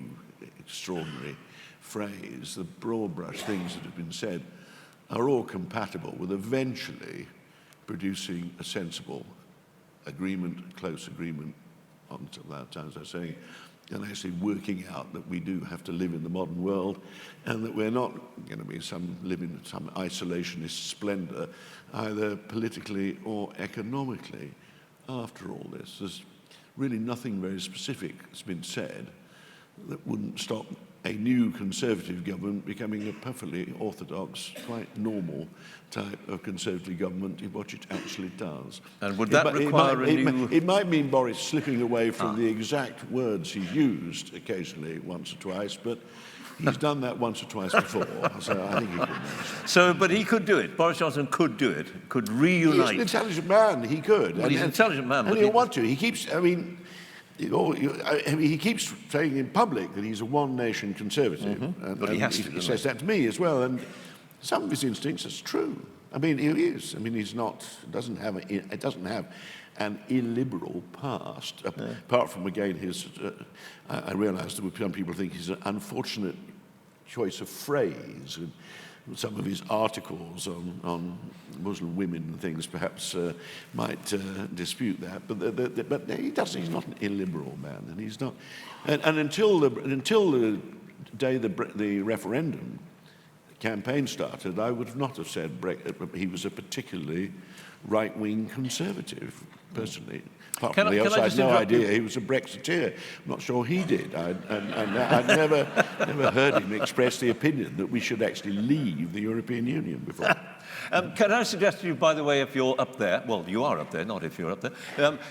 extraordinary phrase. The broad brush things that have been said are all compatible with eventually producing a sensible agreement, close agreement, on that time, as I was saying, and actually working out that we do have to live in the modern world and that we're not going to be living in some isolationist splendour, either politically or economically. After all this, there's really nothing very specific that's been said that wouldn't stop a new Conservative government becoming a perfectly orthodox, quite normal type of Conservative government in what it actually does. And would that require a new... It might mean Boris slipping away from the exact words he used occasionally once or twice, but he's done that once or twice before, so I think he could manage. So, but he could do it. Boris Johnson could do it, could reunite. He's an intelligent man, he could. Well, he's an intelligent man. And he'll want to. He keeps, I mean, he keeps saying in public that he's a one-nation Conservative. And, but he has to. He says that to me as well, and some of his instincts are true. I mean, he is. I mean, it doesn't have an illiberal past, apart from, again, his, I realise that some people think he's an unfortunate choice of phrase. Some of his articles on Muslim women and things perhaps might dispute that, but he doesn't. He's not an illiberal man, and he's not. And until the day the referendum campaign started, I would not have said he was a particularly right-wing Conservative, personally. Apart from the outside, no idea he was a Brexiteer. I'm not sure he did. I'd never heard him express the opinion that we should actually leave the European Union before. Can I suggest to you, by the way, if you're up there, well, you are up there, not if you're up there,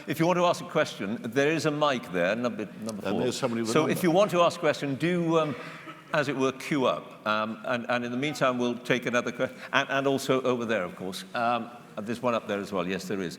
if you want to ask a question, there is a mic there, number 4. And there's somebody with so number. If you want to ask a question, do, as it were, queue up. And in the meantime, we'll take another question. And also over there, of course. There's one up there as well. Yes, there is.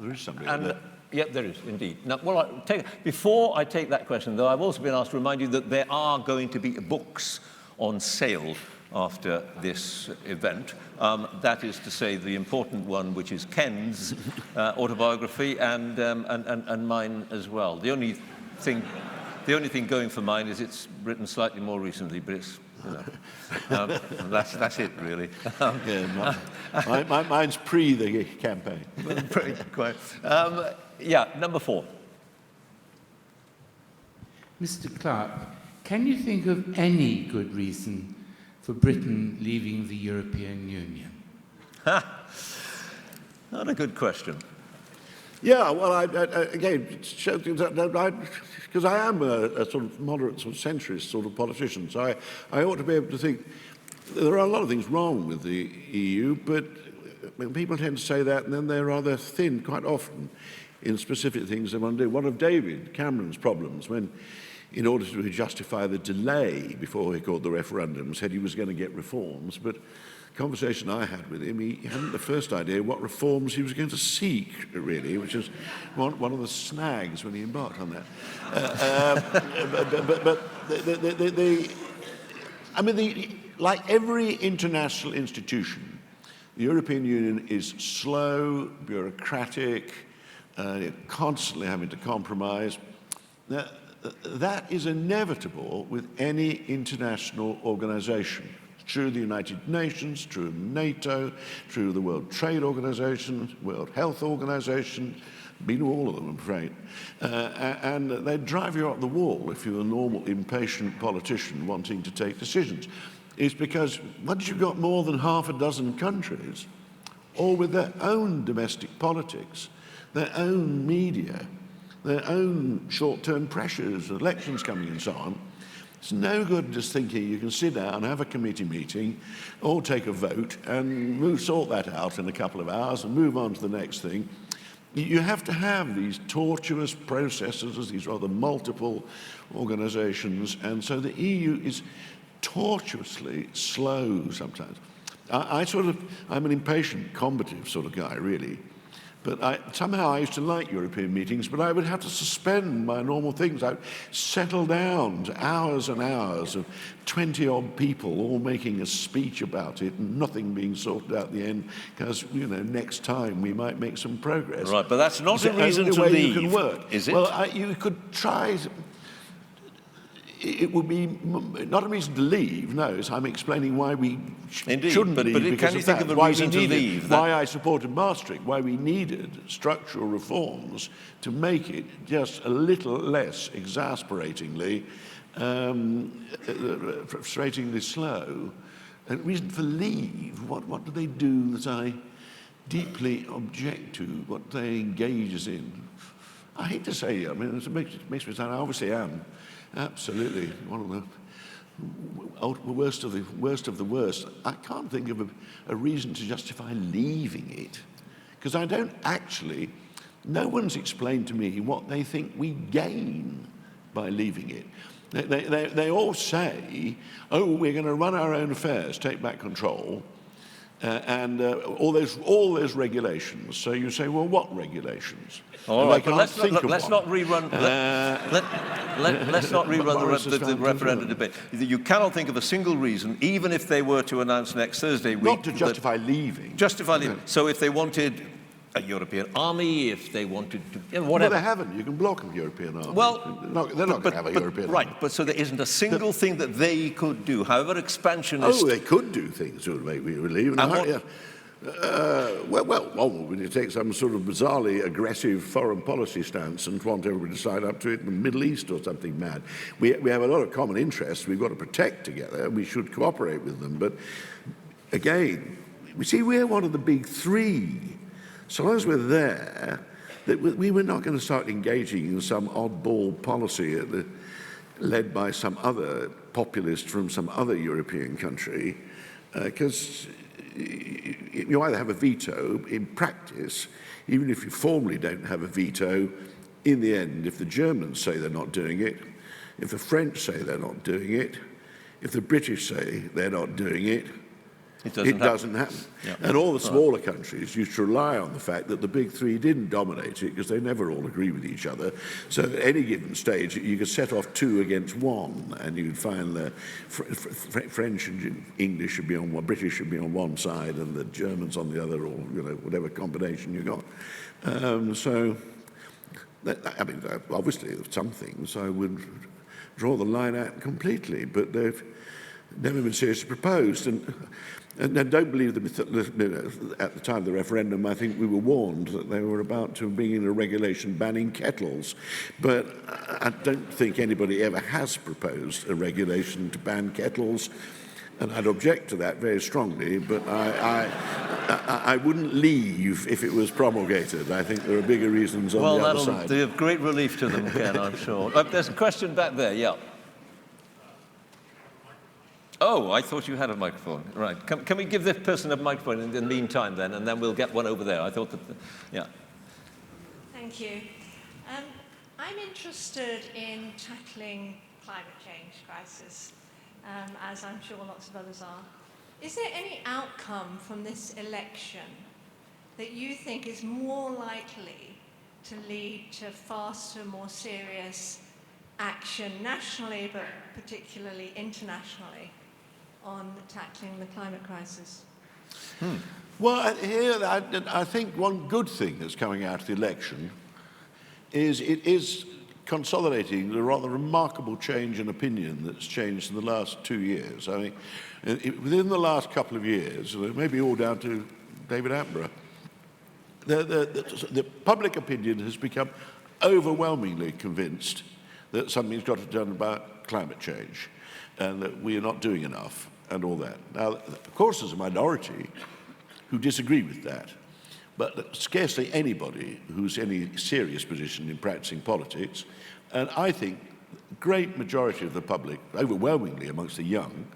There is somebody up there. Yeah, there is, indeed. Now, well, before I take that question, though, I've also been asked to remind you that there are going to be books on sale after this event. That is to say, the important one, which is Ken's autobiography, and mine as well. The only thing going for mine is it's written slightly more recently, but it's, you know, that's it, really. Mine's pre the campaign. Quite. Yeah, number 4. Mr. Clarke, can you think of any good reason for Britain leaving the European Union? Not a good question. Yeah, well, again, because I am a sort of moderate, sort of centrist sort of politician, so I ought to be able to think there are a lot of things wrong with the EU, but people tend to say that, and then they're rather thin quite often in specific things they want to do. One of David Cameron's problems when, in order to justify the delay before he called the referendum, said he was going to get reforms, but the conversation I had with him, he hadn't the first idea what reforms he was going to seek, really, which is one of the snags when he embarked on that. Like every international institution, the European Union is slow, bureaucratic, constantly having to compromise. That is inevitable with any international organisation. True of the United Nations, true of NATO, true of the World Trade Organization, World Health Organization, been to all of them, I'm afraid. And they'd drive you up the wall if you're a normal, impatient politician wanting to take decisions. It's because once you've got more than half a dozen countries, all with their own domestic politics, their own media, their own short-term pressures, elections coming and so on, it's no good just thinking you can sit down, have a committee meeting, or take a vote, and sort that out in a couple of hours and move on to the next thing. You have to have these tortuous processes, these rather multiple organisations, and so the EU is tortuously slow sometimes. I'm an impatient, combative sort of guy, really. But somehow I used to like European meetings, but I would have to suspend my normal things. I would settle down to hours and hours of 20-odd people all making a speech about it and nothing being sorted out at the end because, you know, next time we might make some progress. Right, but that's not a reason to leave. leave, You can work. Is it? Well, you could try... It would be not a reason to leave, no. I'm explaining why we shouldn't leave. But can you think of a reason to leave? Why I supported Maastricht, why we needed structural reforms to make it just a little less exasperatingly, frustratingly slow. A reason for leave, what do they do that I deeply object to, what they engage us in? I hate to say it, I mean, it makes me sound, I obviously am. Absolutely, one of the worst of the worst. I can't think of a reason to justify leaving it, because I don't actually. No one's explained to me what they think we gain by leaving it. They all say, "Oh, we're going to run our own affairs, take back control." And all those regulations. So you say, well, what regulations? All right, but let's not rerun the referendum debate. You cannot think of a single reason, even if they were to announce next Thursday week... Not to justify leaving. Justify leaving. No. So if they wanted a European army, if they wanted to... You know, whatever. Well, they haven't. You can block a European army. Well... They're not going to have a European army. Right, but so there isn't a single thing that they could do, however expansionist... Oh, they could do things that would make me leave. When you take some sort of bizarrely aggressive foreign policy stance and want everybody to sign up to it in the Middle East or something mad. We have a lot of common interests we've got to protect together, and we should cooperate with them. But again, we see we're one of the big three. So long as we're there, that we were not going to start engaging in some oddball policy led by some other populist from some other European country, because you either have a veto in practice, even if you formally don't have a veto, in the end, if the Germans say they're not doing it, if the French say they're not doing it, if the British say they're not doing it, it doesn't happen. Yeah. And all the smaller countries used to rely on the fact that the big three didn't dominate it because they never all agree with each other. So at any given stage, you could set off 2 against 1, and you'd find the French and English should be on one, British should be on one side, and the Germans on the other, or whatever combination you got. Obviously, some things I would draw the line out completely, but they've never been seriously proposed. And I don't believe that at the time of the referendum, I think we were warned that they were about to bring in a regulation banning kettles. But I don't think anybody ever has proposed a regulation to ban kettles. And I'd object to that very strongly, but I wouldn't leave if it was promulgated. I think there are bigger reasons on the other side. Well, that'll be of great relief to them, Ken, I'm sure. There's a question back there, yeah. Oh, I thought you had a microphone. Right. Can we give this person a microphone in the meantime then, and then we'll get one over there. I thought that, yeah. Thank you. I'm interested in tackling climate change crisis, as I'm sure lots of others are. Is there any outcome from this election that you think is more likely to lead to faster, more serious action nationally, but particularly internationally, on tackling the climate crisis? Well, here I think one good thing that's coming out of the election is it is consolidating the rather remarkable change in opinion that's changed in the last 2 years. I mean, within the last couple of years, maybe all down to David Attenborough, the public opinion has become overwhelmingly convinced that something's got to be done about climate change and that we are not doing enough and all that. Now, of course, there's a minority who disagree with that, but scarcely anybody who's any serious position in practicing politics. And I think the great majority of the public, overwhelmingly amongst the young,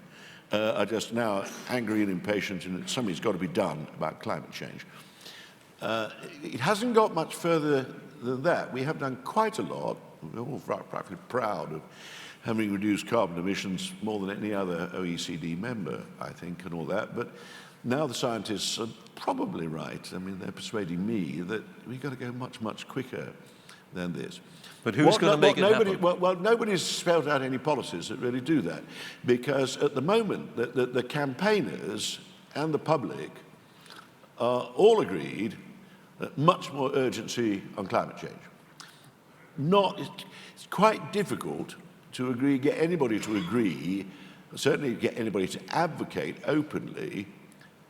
are just now angry and impatient, and something's got to be done about climate change. It hasn't got much further than that. We have done quite a lot. We're all practically proud of having reduced carbon emissions more than any other OECD member, I think, and all that. But now the scientists are probably right. I mean, they're persuading me that we've got to go much, much quicker than this. But who's going to make it happen? Well, nobody's spelled out any policies that really do that, because at the moment, the campaigners and the public are all agreed that much more urgency on climate change. It's quite difficult to get anybody to agree, certainly get anybody to advocate openly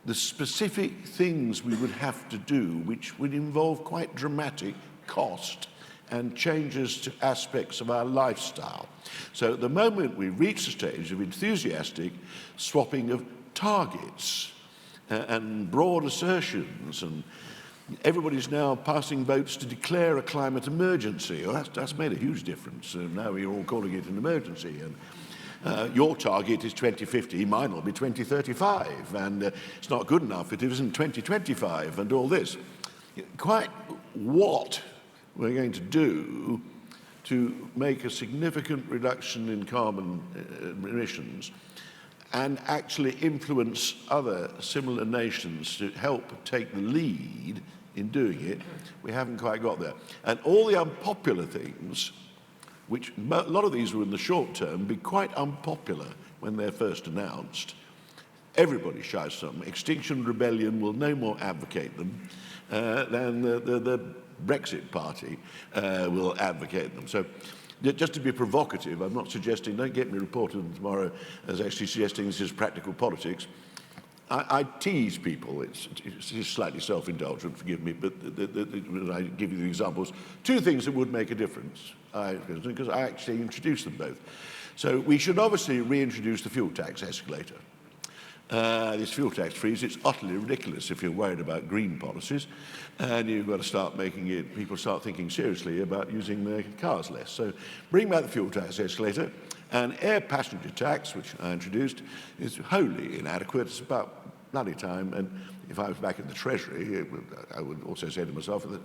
the specific things we would have to do, which would involve quite dramatic cost and changes to aspects of our lifestyle. So at the moment, we've reached a stage of enthusiastic swapping of targets and broad assertions, and everybody's now passing votes to declare a climate emergency. Well, that's made a huge difference. Now we're all calling it an emergency. And your target is 2050, mine will be 2035, and it's not good enough if it isn't 2025, and all this. Quite what we're going to do to make a significant reduction in carbon emissions and actually influence other similar nations to help take the lead in doing it, we haven't quite got there. And all the unpopular things, which a lot of these were in the short term, be quite unpopular when they're first announced. Everybody shouts them. Extinction Rebellion will no more advocate them than the Brexit party will advocate them. So just to be provocative, I'm not suggesting, don't get me reported tomorrow as actually suggesting this is practical politics. I tease people, it's slightly self-indulgent, forgive me, but I give you the examples. Two things that would make a difference, because I actually introduced them both. So we should obviously reintroduce the fuel tax escalator. This fuel tax freeze, it's utterly ridiculous if you're worried about green policies, and you've got to start making it, people start thinking seriously about using their cars less. So bring back the fuel tax escalator, and air passenger tax, which I introduced, is wholly inadequate. It's about bloody time, and if I was back in the Treasury, I would also say to myself that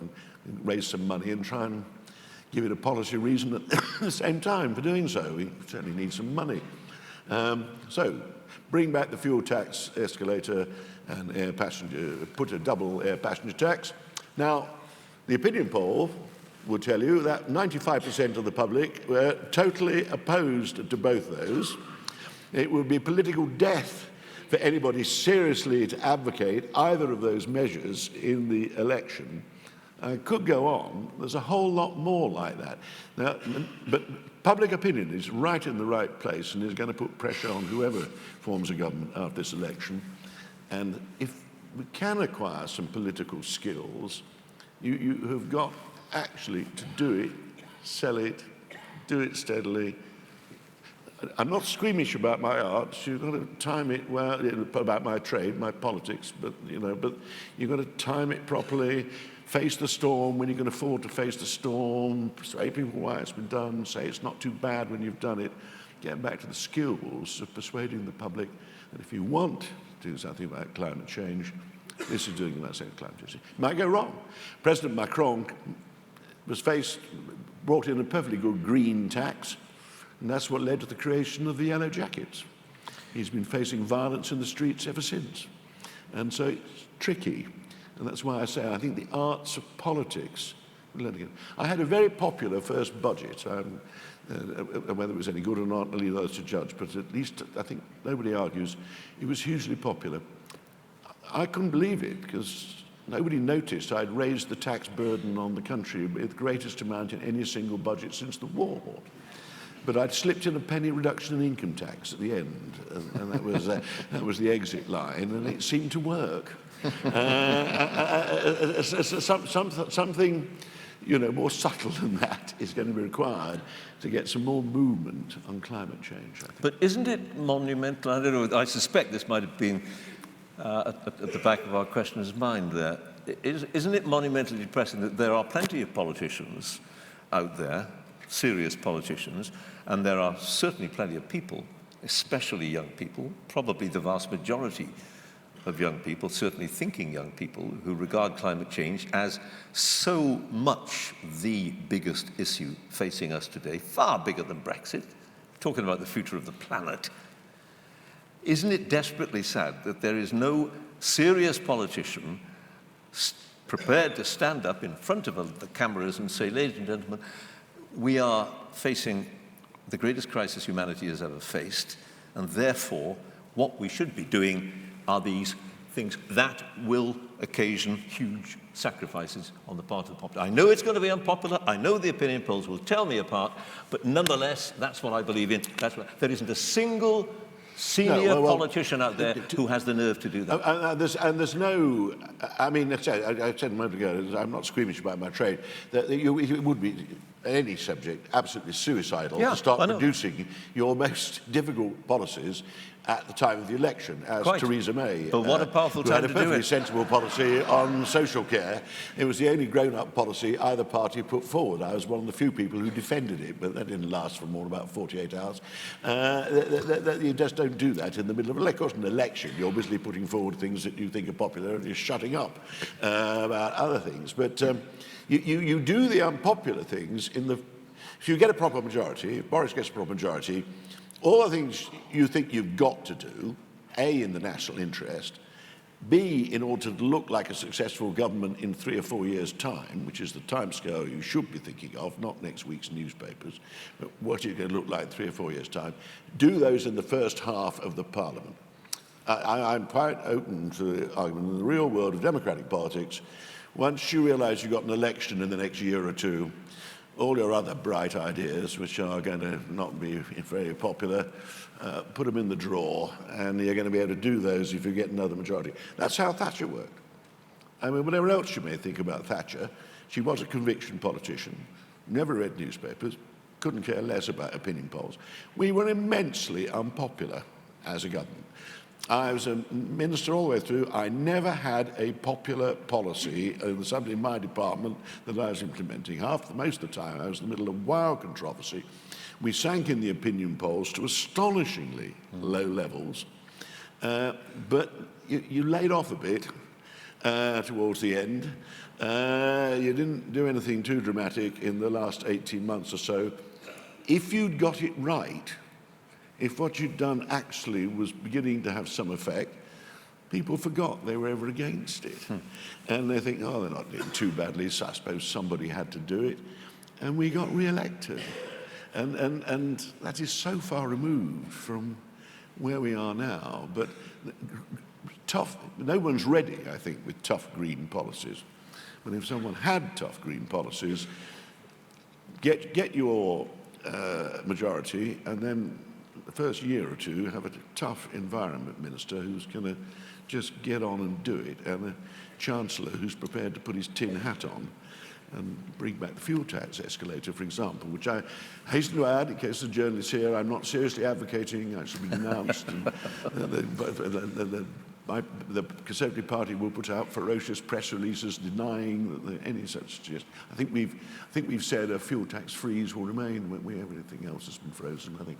raise some money and try and give it a policy reason at the same time for doing so. We certainly need some money. So bring back the fuel tax escalator and air passenger, put a double air passenger tax. Now, the opinion poll will tell you that 95% of the public were totally opposed to both those. It would be political death for anybody seriously to advocate either of those measures in the election. I could go on. There's a whole lot more like that. Now, but public opinion is right in the right place and is going to put pressure on whoever forms a government after this election. And if we can acquire some political skills, you have got actually to do it, sell it, do it steadily. I'm not squeamish about my art. You've got to time it well, about my trade, my politics, but you've got to time it properly, face the storm when you can afford to face the storm, persuade people why it's been done, say it's not too bad when you've done it, get back to the skills of persuading the public that if you want to do something about climate change, this is doing about saying climate change. It might go wrong. President Macron was brought in a perfectly good green tax, and that's what led to the creation of the yellow jackets. He's been facing violence in the streets ever since. And so it's tricky. And that's why I say I think the arts of politics. I had a very popular first budget. Whether it was any good or not, I'll leave those to judge, but at least I think nobody argues it was hugely popular. I couldn't believe it because nobody noticed I'd raised the tax burden on the country with the greatest amount in any single budget since the war. But I'd slipped in a penny reduction in income tax at the end, and that was the exit line, and it seemed to work. Something, more subtle than that is going to be required to get some more movement on climate change, I think. But isn't it monumental? I don't know, I suspect this might have been at the back of our questioner's mind there. Isn't it monumentally depressing that there are plenty of politicians out there, serious politicians, and there are certainly plenty of people, especially young people, probably the vast majority of young people, certainly thinking young people, who regard climate change as so much the biggest issue facing us today, far bigger than Brexit, talking about the future of the planet. Isn't it desperately sad that there is no serious politician prepared to stand up in front of the cameras and say, ladies and gentlemen, we are facing the greatest crisis humanity has ever faced, and therefore what we should be doing are these things that will occasion huge sacrifices on the part of the populace. I know it's going to be unpopular, I know the opinion polls will tell me apart, but nonetheless, that's what I believe in. There isn't a single senior politician out there who has the nerve to do that. There's no, I mean, I said a moment ago, I'm not squeamish about my trade, that it would be, any subject, absolutely suicidal to start producing your most difficult policies at the time of the election, as Theresa May. But what a powerful time to do it. Who had a perfectly sensible policy on social care. It was the only grown-up policy either party put forward. I was one of the few people who defended it, but that didn't last for more than about 48 hours. You just don't do that in the middle of, of course, an election. You're busily putting forward things that you think are popular and you're shutting up about other things. But you do the unpopular things if you get a proper majority, if Boris gets a proper majority, all the things you think you've got to do, A, in the national interest, B, in order to look like a successful government in 3 or 4 years' time, which is the timescale you should be thinking of, not next week's newspapers, but what you're going to look like in 3 or 4 years' time, do those in the first half of the Parliament. I'm quite open to the argument in the real world of democratic politics. Once you realise you've got an election in the next year or two, all your other bright ideas, which are going to not be very popular, put them in the drawer, and you're going to be able to do those if you get another majority. That's how Thatcher worked. I mean, whatever else you may think about Thatcher, she was a conviction politician, never read newspapers, couldn't care less about opinion polls. We were immensely unpopular as a government. I was a minister all the way through. I never had a popular policy over something in my department that I was implementing. Most of the time, I was in the middle of wild controversy. We sank in the opinion polls to astonishingly low levels, but you laid off a bit towards the end. You didn't do anything too dramatic in the last 18 months or so. If you'd got it right, if what you'd done actually was beginning to have some effect, people forgot they were ever against it. And they think, oh, they're not doing too badly, so I suppose somebody had to do it. And we got re-elected. And that is so far removed from where we are now. But no one's ready, I think, with tough green policies. But if someone had tough green policies, get your majority, and then the first year or two, have a tough environment minister who's going to just get on and do it, and a chancellor who's prepared to put his tin hat on and bring back the fuel tax escalator, for example, which I hasten to add, in case the journalists here, I'm not seriously advocating. I should be denounced. And the Conservative Party will put out ferocious press releases denying that any such suggestion. I think we've said a fuel tax freeze will remain when everything else has been frozen, I think.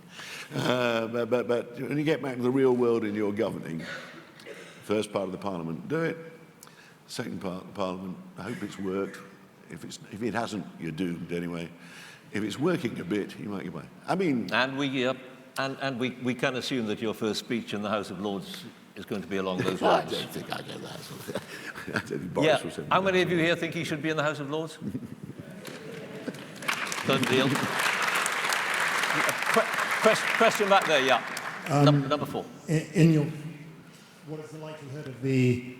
But when you get back to the real world in your governing, first part of the Parliament, do it. Second part of the Parliament, I hope it's worked. If it hasn't, you're doomed anyway. If it's working a bit, you might get by. I mean, and we can assume that your first speech in the House of Lords is going to be along those lines. I don't think I get that. I don't think Boris will send me How many that. of you here think he should be in the House of Lords? Done deal. Question back there, number 4. What is the likelihood of the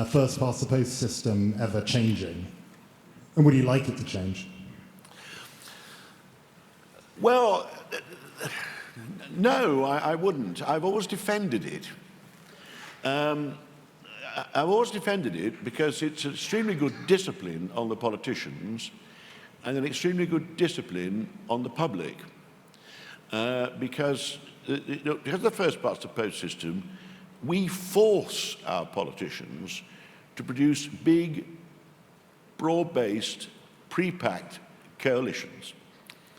first past the post system ever changing? And would you like it to change? Well, no, I wouldn't. I've always defended it. I've always defended it because it's extremely good discipline on the politicians and an extremely good discipline on the public. Because the first past the post system, we force our politicians to produce big, broad-based, pre-packed coalitions.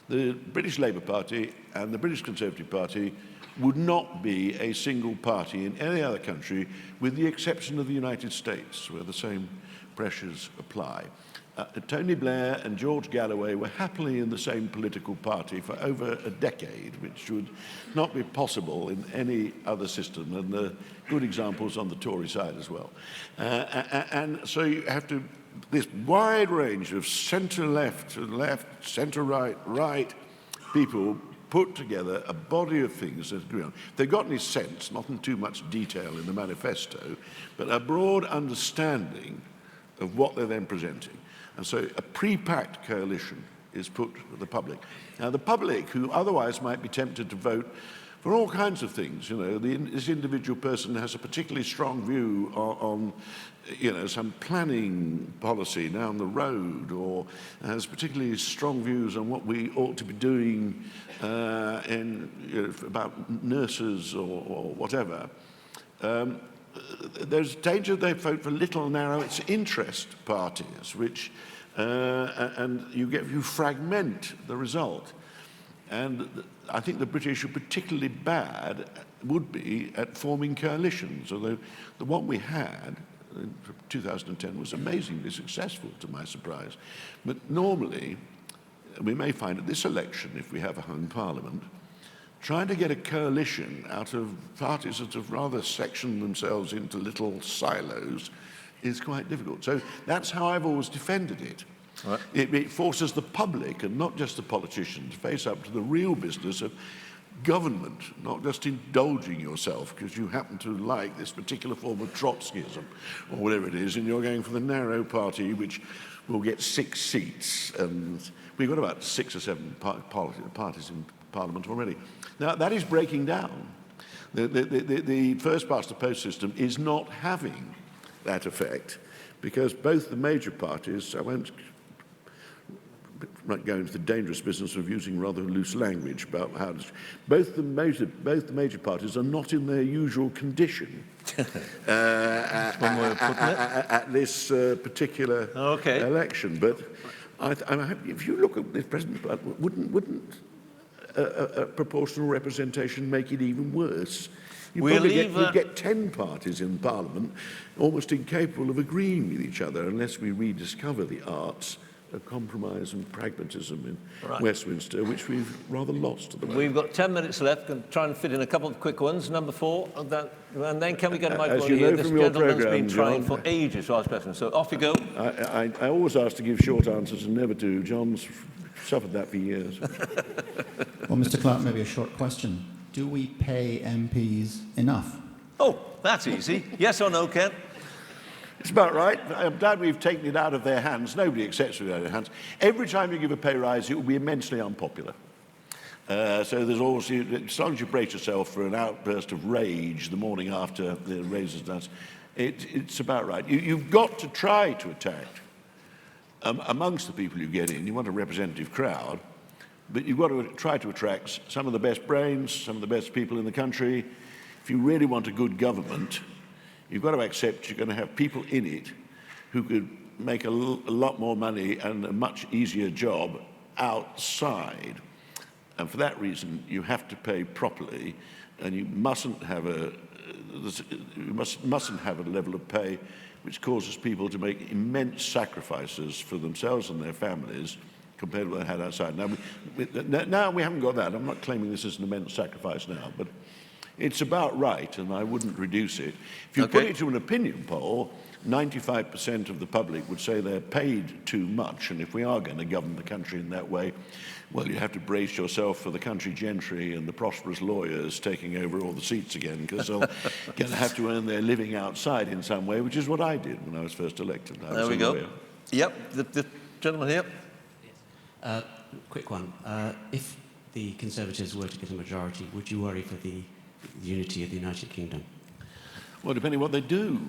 The British Labour Party and the British Conservative Party would not be a single party in any other country, with the exception of the United States, where the same pressures apply. Tony Blair and George Galloway were happily in the same political party for over a decade, which would not be possible in any other system, and there are good examples on the Tory side as well. And so you have to, this wide range of centre-left, centre-right, right people put together a body of things that agree on. They've got any sense, not in too much detail in the manifesto, but a broad understanding of what they're then presenting. And so a pre-packed coalition is put to the public. Now, the public, who otherwise might be tempted to vote for all kinds of things, you know, this individual person has a particularly strong view on you know, some planning policy down the road, or has particularly strong views on what we ought to be doing about nurses or whatever. There's danger they vote for little, narrow interest parties, which and you fragment the result. And I think the British are particularly bad would be at forming coalitions, although the one we had in 2010 was amazingly successful, to my surprise. But normally, we may find at this election, if we have a hung parliament, trying to get a coalition out of parties that have rather sectioned themselves into little silos is quite difficult. So that's how I've always defended it. Right. It forces the public, and not just the politicians, to face up to the real business of government, not just indulging yourself because you happen to like this particular form of Trotskyism or whatever it is, and you're going for the narrow party which will get 6 seats. And we've got about 6 or 7 parties in Parliament already. Now, that is breaking down. The first past the post system is not having that effect, because both the major parties, I won't go into the dangerous business of using rather loose language about how both the major parties are not in their usual condition at this particular election. But if you look at this present, wouldn't a proportional representation make it even worse? You'd get 10 parties in Parliament almost incapable of agreeing with each other unless we rediscover the arts of compromise and pragmatism in Westminster, which we've rather lost at the moment. We've got 10 minutes left. Going to try and fit in a couple of quick ones. Number 4, and then can we get a microphone you here? Know this from your gentleman's programme, been trying John, for ages to ask questions, so off you go. I always ask to give short answers and never do. John's suffered that for years. Well, Mr. Clarke, maybe a short question. Do we pay MPs enough? Oh, that's easy. Yes or no, Ken? It's about right. I'm glad we've taken it out of their hands. Nobody accepts it out of their hands. Every time you give a pay rise, it will be immensely unpopular. So there's always, as long as you brace yourself for an outburst of rage the morning after the raise is done, it's about right. You've got to try to attack amongst the people you get in. You want a representative crowd, but you've got to try to attract some of the best brains, some of the best people in the country. If you really want a good government, you've got to accept you're going to have people in it who could make a lot more money and a much easier job outside. And for that reason, you have to pay properly, and you mustn't have a level of pay which causes people to make immense sacrifices for themselves and their families compared to what they had outside. Now we haven't got that. I'm not claiming this is an immense sacrifice now, but it's about right, and I wouldn't reduce it. If you put it to an opinion poll, 95% of the public would say they're paid too much, and if we are going to govern the country in that way, well, you have to brace yourself for the country gentry and the prosperous lawyers taking over all the seats again, because they'll going to have to earn their living outside in some way, which is what I did when I was first elected. There we go. Yep, the gentleman here. Quick one. If the Conservatives were to get a majority, would you worry for the unity of the United Kingdom? Well, depending what they do.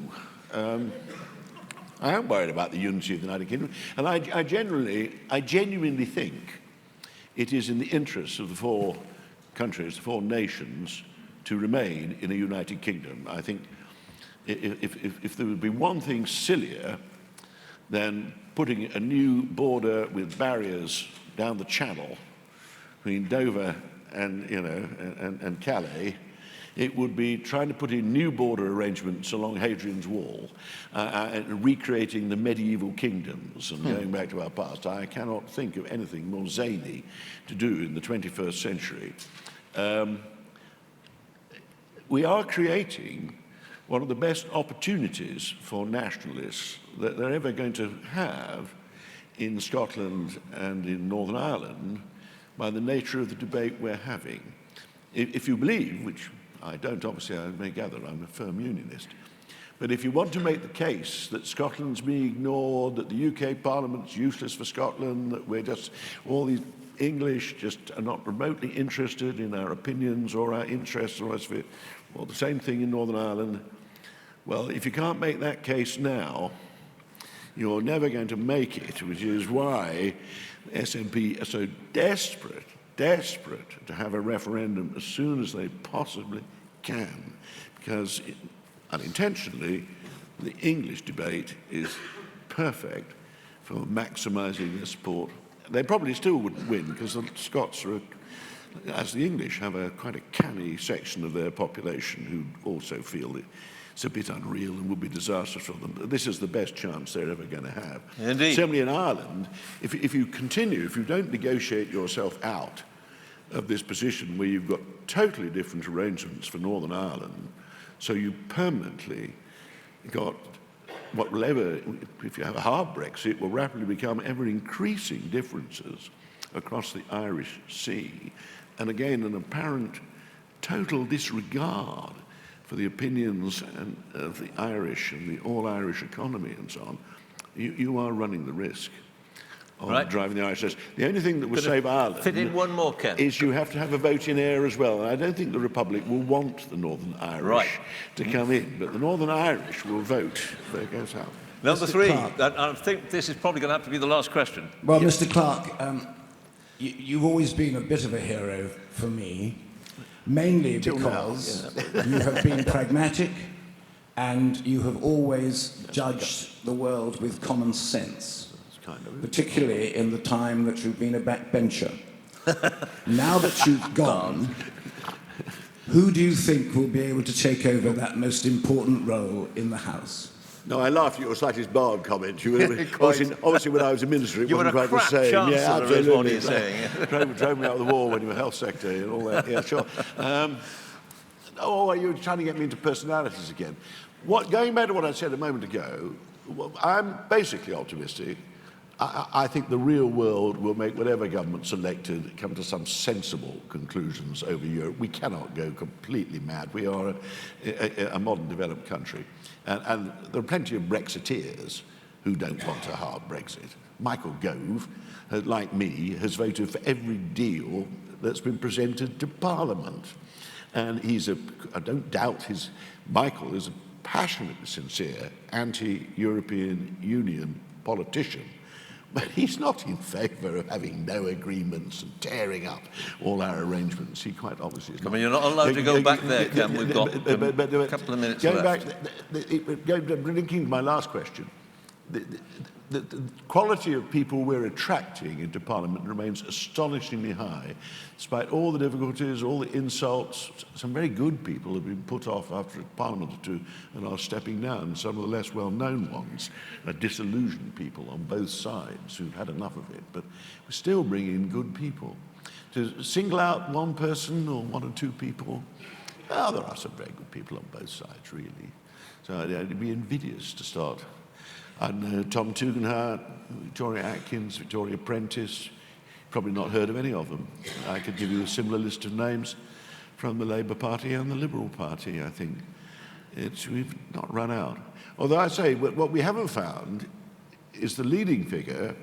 I am worried about the unity of the United Kingdom, and I genuinely think it is in the interests of the four countries, the four nations, to remain in a United Kingdom. I think if there would be one thing sillier than putting a new border with barriers down the Channel between Dover and, and Calais, it would be trying to put in new border arrangements along Hadrian's Wall and recreating the medieval kingdoms and going back to our past. I cannot think of anything more zany to do in the 21st century. We are creating one of the best opportunities for nationalists that they're ever going to have in Scotland and in Northern Ireland by the nature of the debate we're having. If you believe, which I don't, obviously, I may gather, I'm a firm unionist. But if you want to make the case that Scotland's being ignored, that the UK Parliament's useless for Scotland, that we're just, all these English just are not remotely interested in our opinions or our interests or rest of it, well, the same thing in Northern Ireland. Well, if you can't make that case now, you're never going to make it, which is why SNP are so desperate to have a referendum as soon as they possibly can, because unintentionally the English debate is perfect for maximising their support. They probably still wouldn't win because the Scots are, as the English, have quite a canny section of their population who also feel that it's a bit unreal and would be disastrous for them. This is the best chance they're ever going to have. Indeed. Similarly in Ireland, if you don't negotiate yourself out of this position where you've got totally different arrangements for Northern Ireland, so you permanently got what will ever, if you have a hard Brexit, will rapidly become ever-increasing differences across the Irish Sea, and again an apparent total disregard for the opinions of the Irish and the all-Irish economy and so on. You are running the risk of driving the Irish. The only thing that will save Ireland fit in one more, Ken, is you have to have a vote in air as well. And I don't think the Republic will want the Northern Irish to come in, but the Northern Irish will vote if they go south. Number three, I think this is probably going to have to be the last question. Well, Mr. Clarke, you've always been a bit of a hero for me, mainly because you have been pragmatic and you have always judged the world with common sense. Particularly in the time that you've been a backbencher. Now that you've gone, who do you think will be able to take over that most important role in the House? No, I laughed at your slightest barred comment. Obviously, when I was a minister, it wasn't quite the same. Chancellor, yeah, absolutely. is what he's saying. drove me out of the wall when you were health secretary and all that. Yeah, sure. You're trying to get me into personalities again. Going back to what I said a moment ago, I'm basically optimistic. I think the real world will make whatever government's elected come to some sensible conclusions over Europe. We cannot go completely mad. We are a modern developed country. And there are plenty of Brexiteers who don't want a hard Brexit. Michael Gove, like me, has voted for every deal that's been presented to Parliament. And I don't doubt Michael is a passionately sincere anti-European Union politician. But he's not in favour of having no agreements and tearing up all our arrangements. He quite obviously is not. I mean, you're not allowed to go back there, Ken. We've got a couple of minutes left. Linking to my last question, the quality of people we're attracting into Parliament remains astonishingly high, despite all the difficulties, all the insults. Some very good people have been put off after a Parliament or two and are stepping down. Some of the less well-known ones are disillusioned people on both sides who've had enough of it. But we still bring in good people. To single out one person or one or two people, there are some very good people on both sides, really. So it'd be invidious to start. I know Tom Tugendhat, Victoria Atkins, Victoria Prentice, probably not heard of any of them. I could give you a similar list of names from the Labour Party and the Liberal Party, I think. We've not run out. Although I say, what we haven't found is the leading figure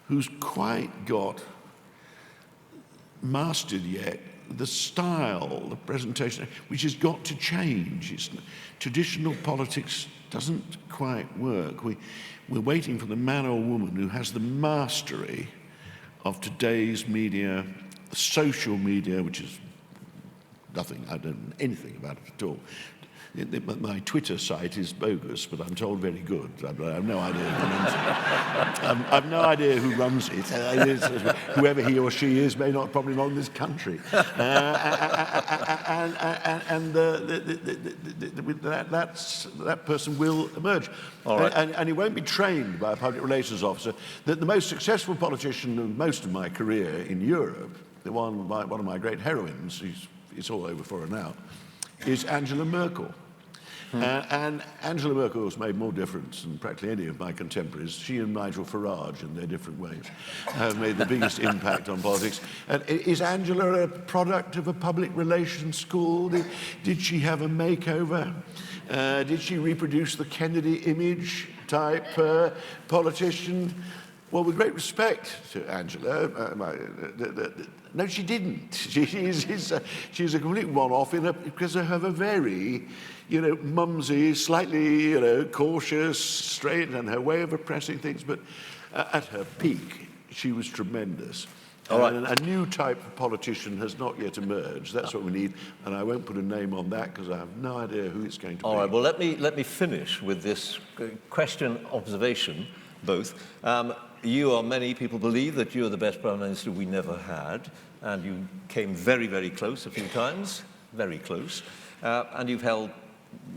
who's quite got mastered yet the style, the presentation, which has got to change. Traditional politics doesn't quite work. We're waiting for the man or woman who has the mastery of today's media, social media, which is nothing, I don't know anything about it at all. My Twitter site is bogus, but I'm told very good. I have no idea who runs it. I have no idea who runs it. Whoever he or she is may not, probably not in this country. That person will emerge. All right. And he won't be trained by a public relations officer. The most successful politician of most of my career in Europe, one of my great heroines, it's all over for her now, is Angela Merkel. And Angela Merkel has made more difference than practically any of my contemporaries. She and Nigel Farage, in their different ways, have made the biggest impact on politics. And is Angela a product of a public relations school? Did she have a makeover? Did she reproduce the Kennedy image type politician? Well, with great respect to Angela, no, she didn't. She's a complete one-off because of her very, mumsy, slightly, cautious, straight, and her way of oppressing things. But at her peak, she was tremendous. All right. And a new type of politician has not yet emerged. That's what we need. And I won't put a name on that because I have no idea who it's going to be. All right. Well, let me finish with this question, observation, both. Many people believe that you're the best Prime Minister we never had, and you came very, very close a few times, very close, and you've held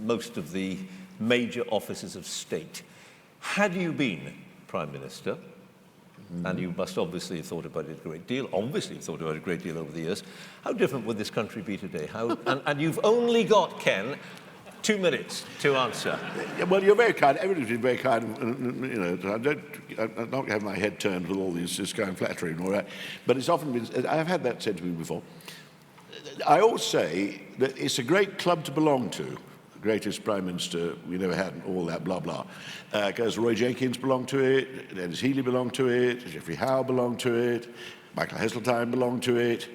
most of the major offices of state. Had you been Prime Minister, and you must obviously have thought about it a great deal, over the years, how different would this country be today? And you've only got, Ken, 2 minutes to answer. Well, you're very kind. Everybody's been very kind. I'm not have my head turned with all this kind of flattery and all that. But it's often been, I've had that said to me before. I always say that it's a great club to belong to. The greatest Prime Minister we never had, and all that blah, blah. Because Roy Jenkins belonged to it, Dennis Healey belonged to it, Geoffrey Howe belonged to it, Michael Heseltine belonged to it.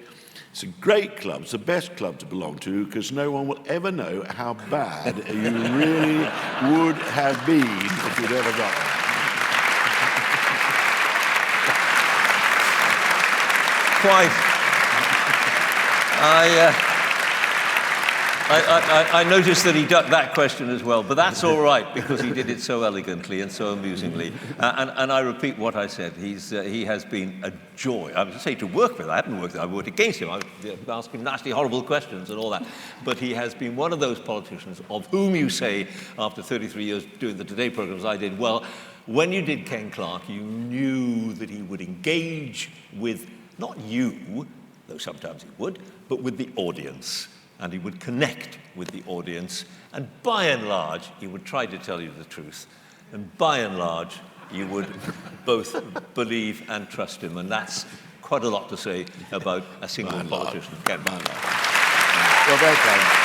It's a great club. It's the best club to belong to because no one will ever know how bad you really would have been if you'd ever got it. Quite. I noticed that he ducked that question as well, but that's all right because he did it so elegantly and so amusingly. And I repeat what I said. He has been a joy. I would say to work with. I haven't worked with him. I worked against him. I would ask him nasty, horrible questions and all that. But he has been one of those politicians of whom you say, after 33 years doing the Today programmes I did, well, when you did Ken Clarke, you knew that he would engage with, not you, though sometimes he would, but with the audience. And he would connect with the audience, and by and large, he would try to tell you the truth. And by and large, you would both believe and trust him, and that's quite a lot to say about a single politician. Ken. You're very kind.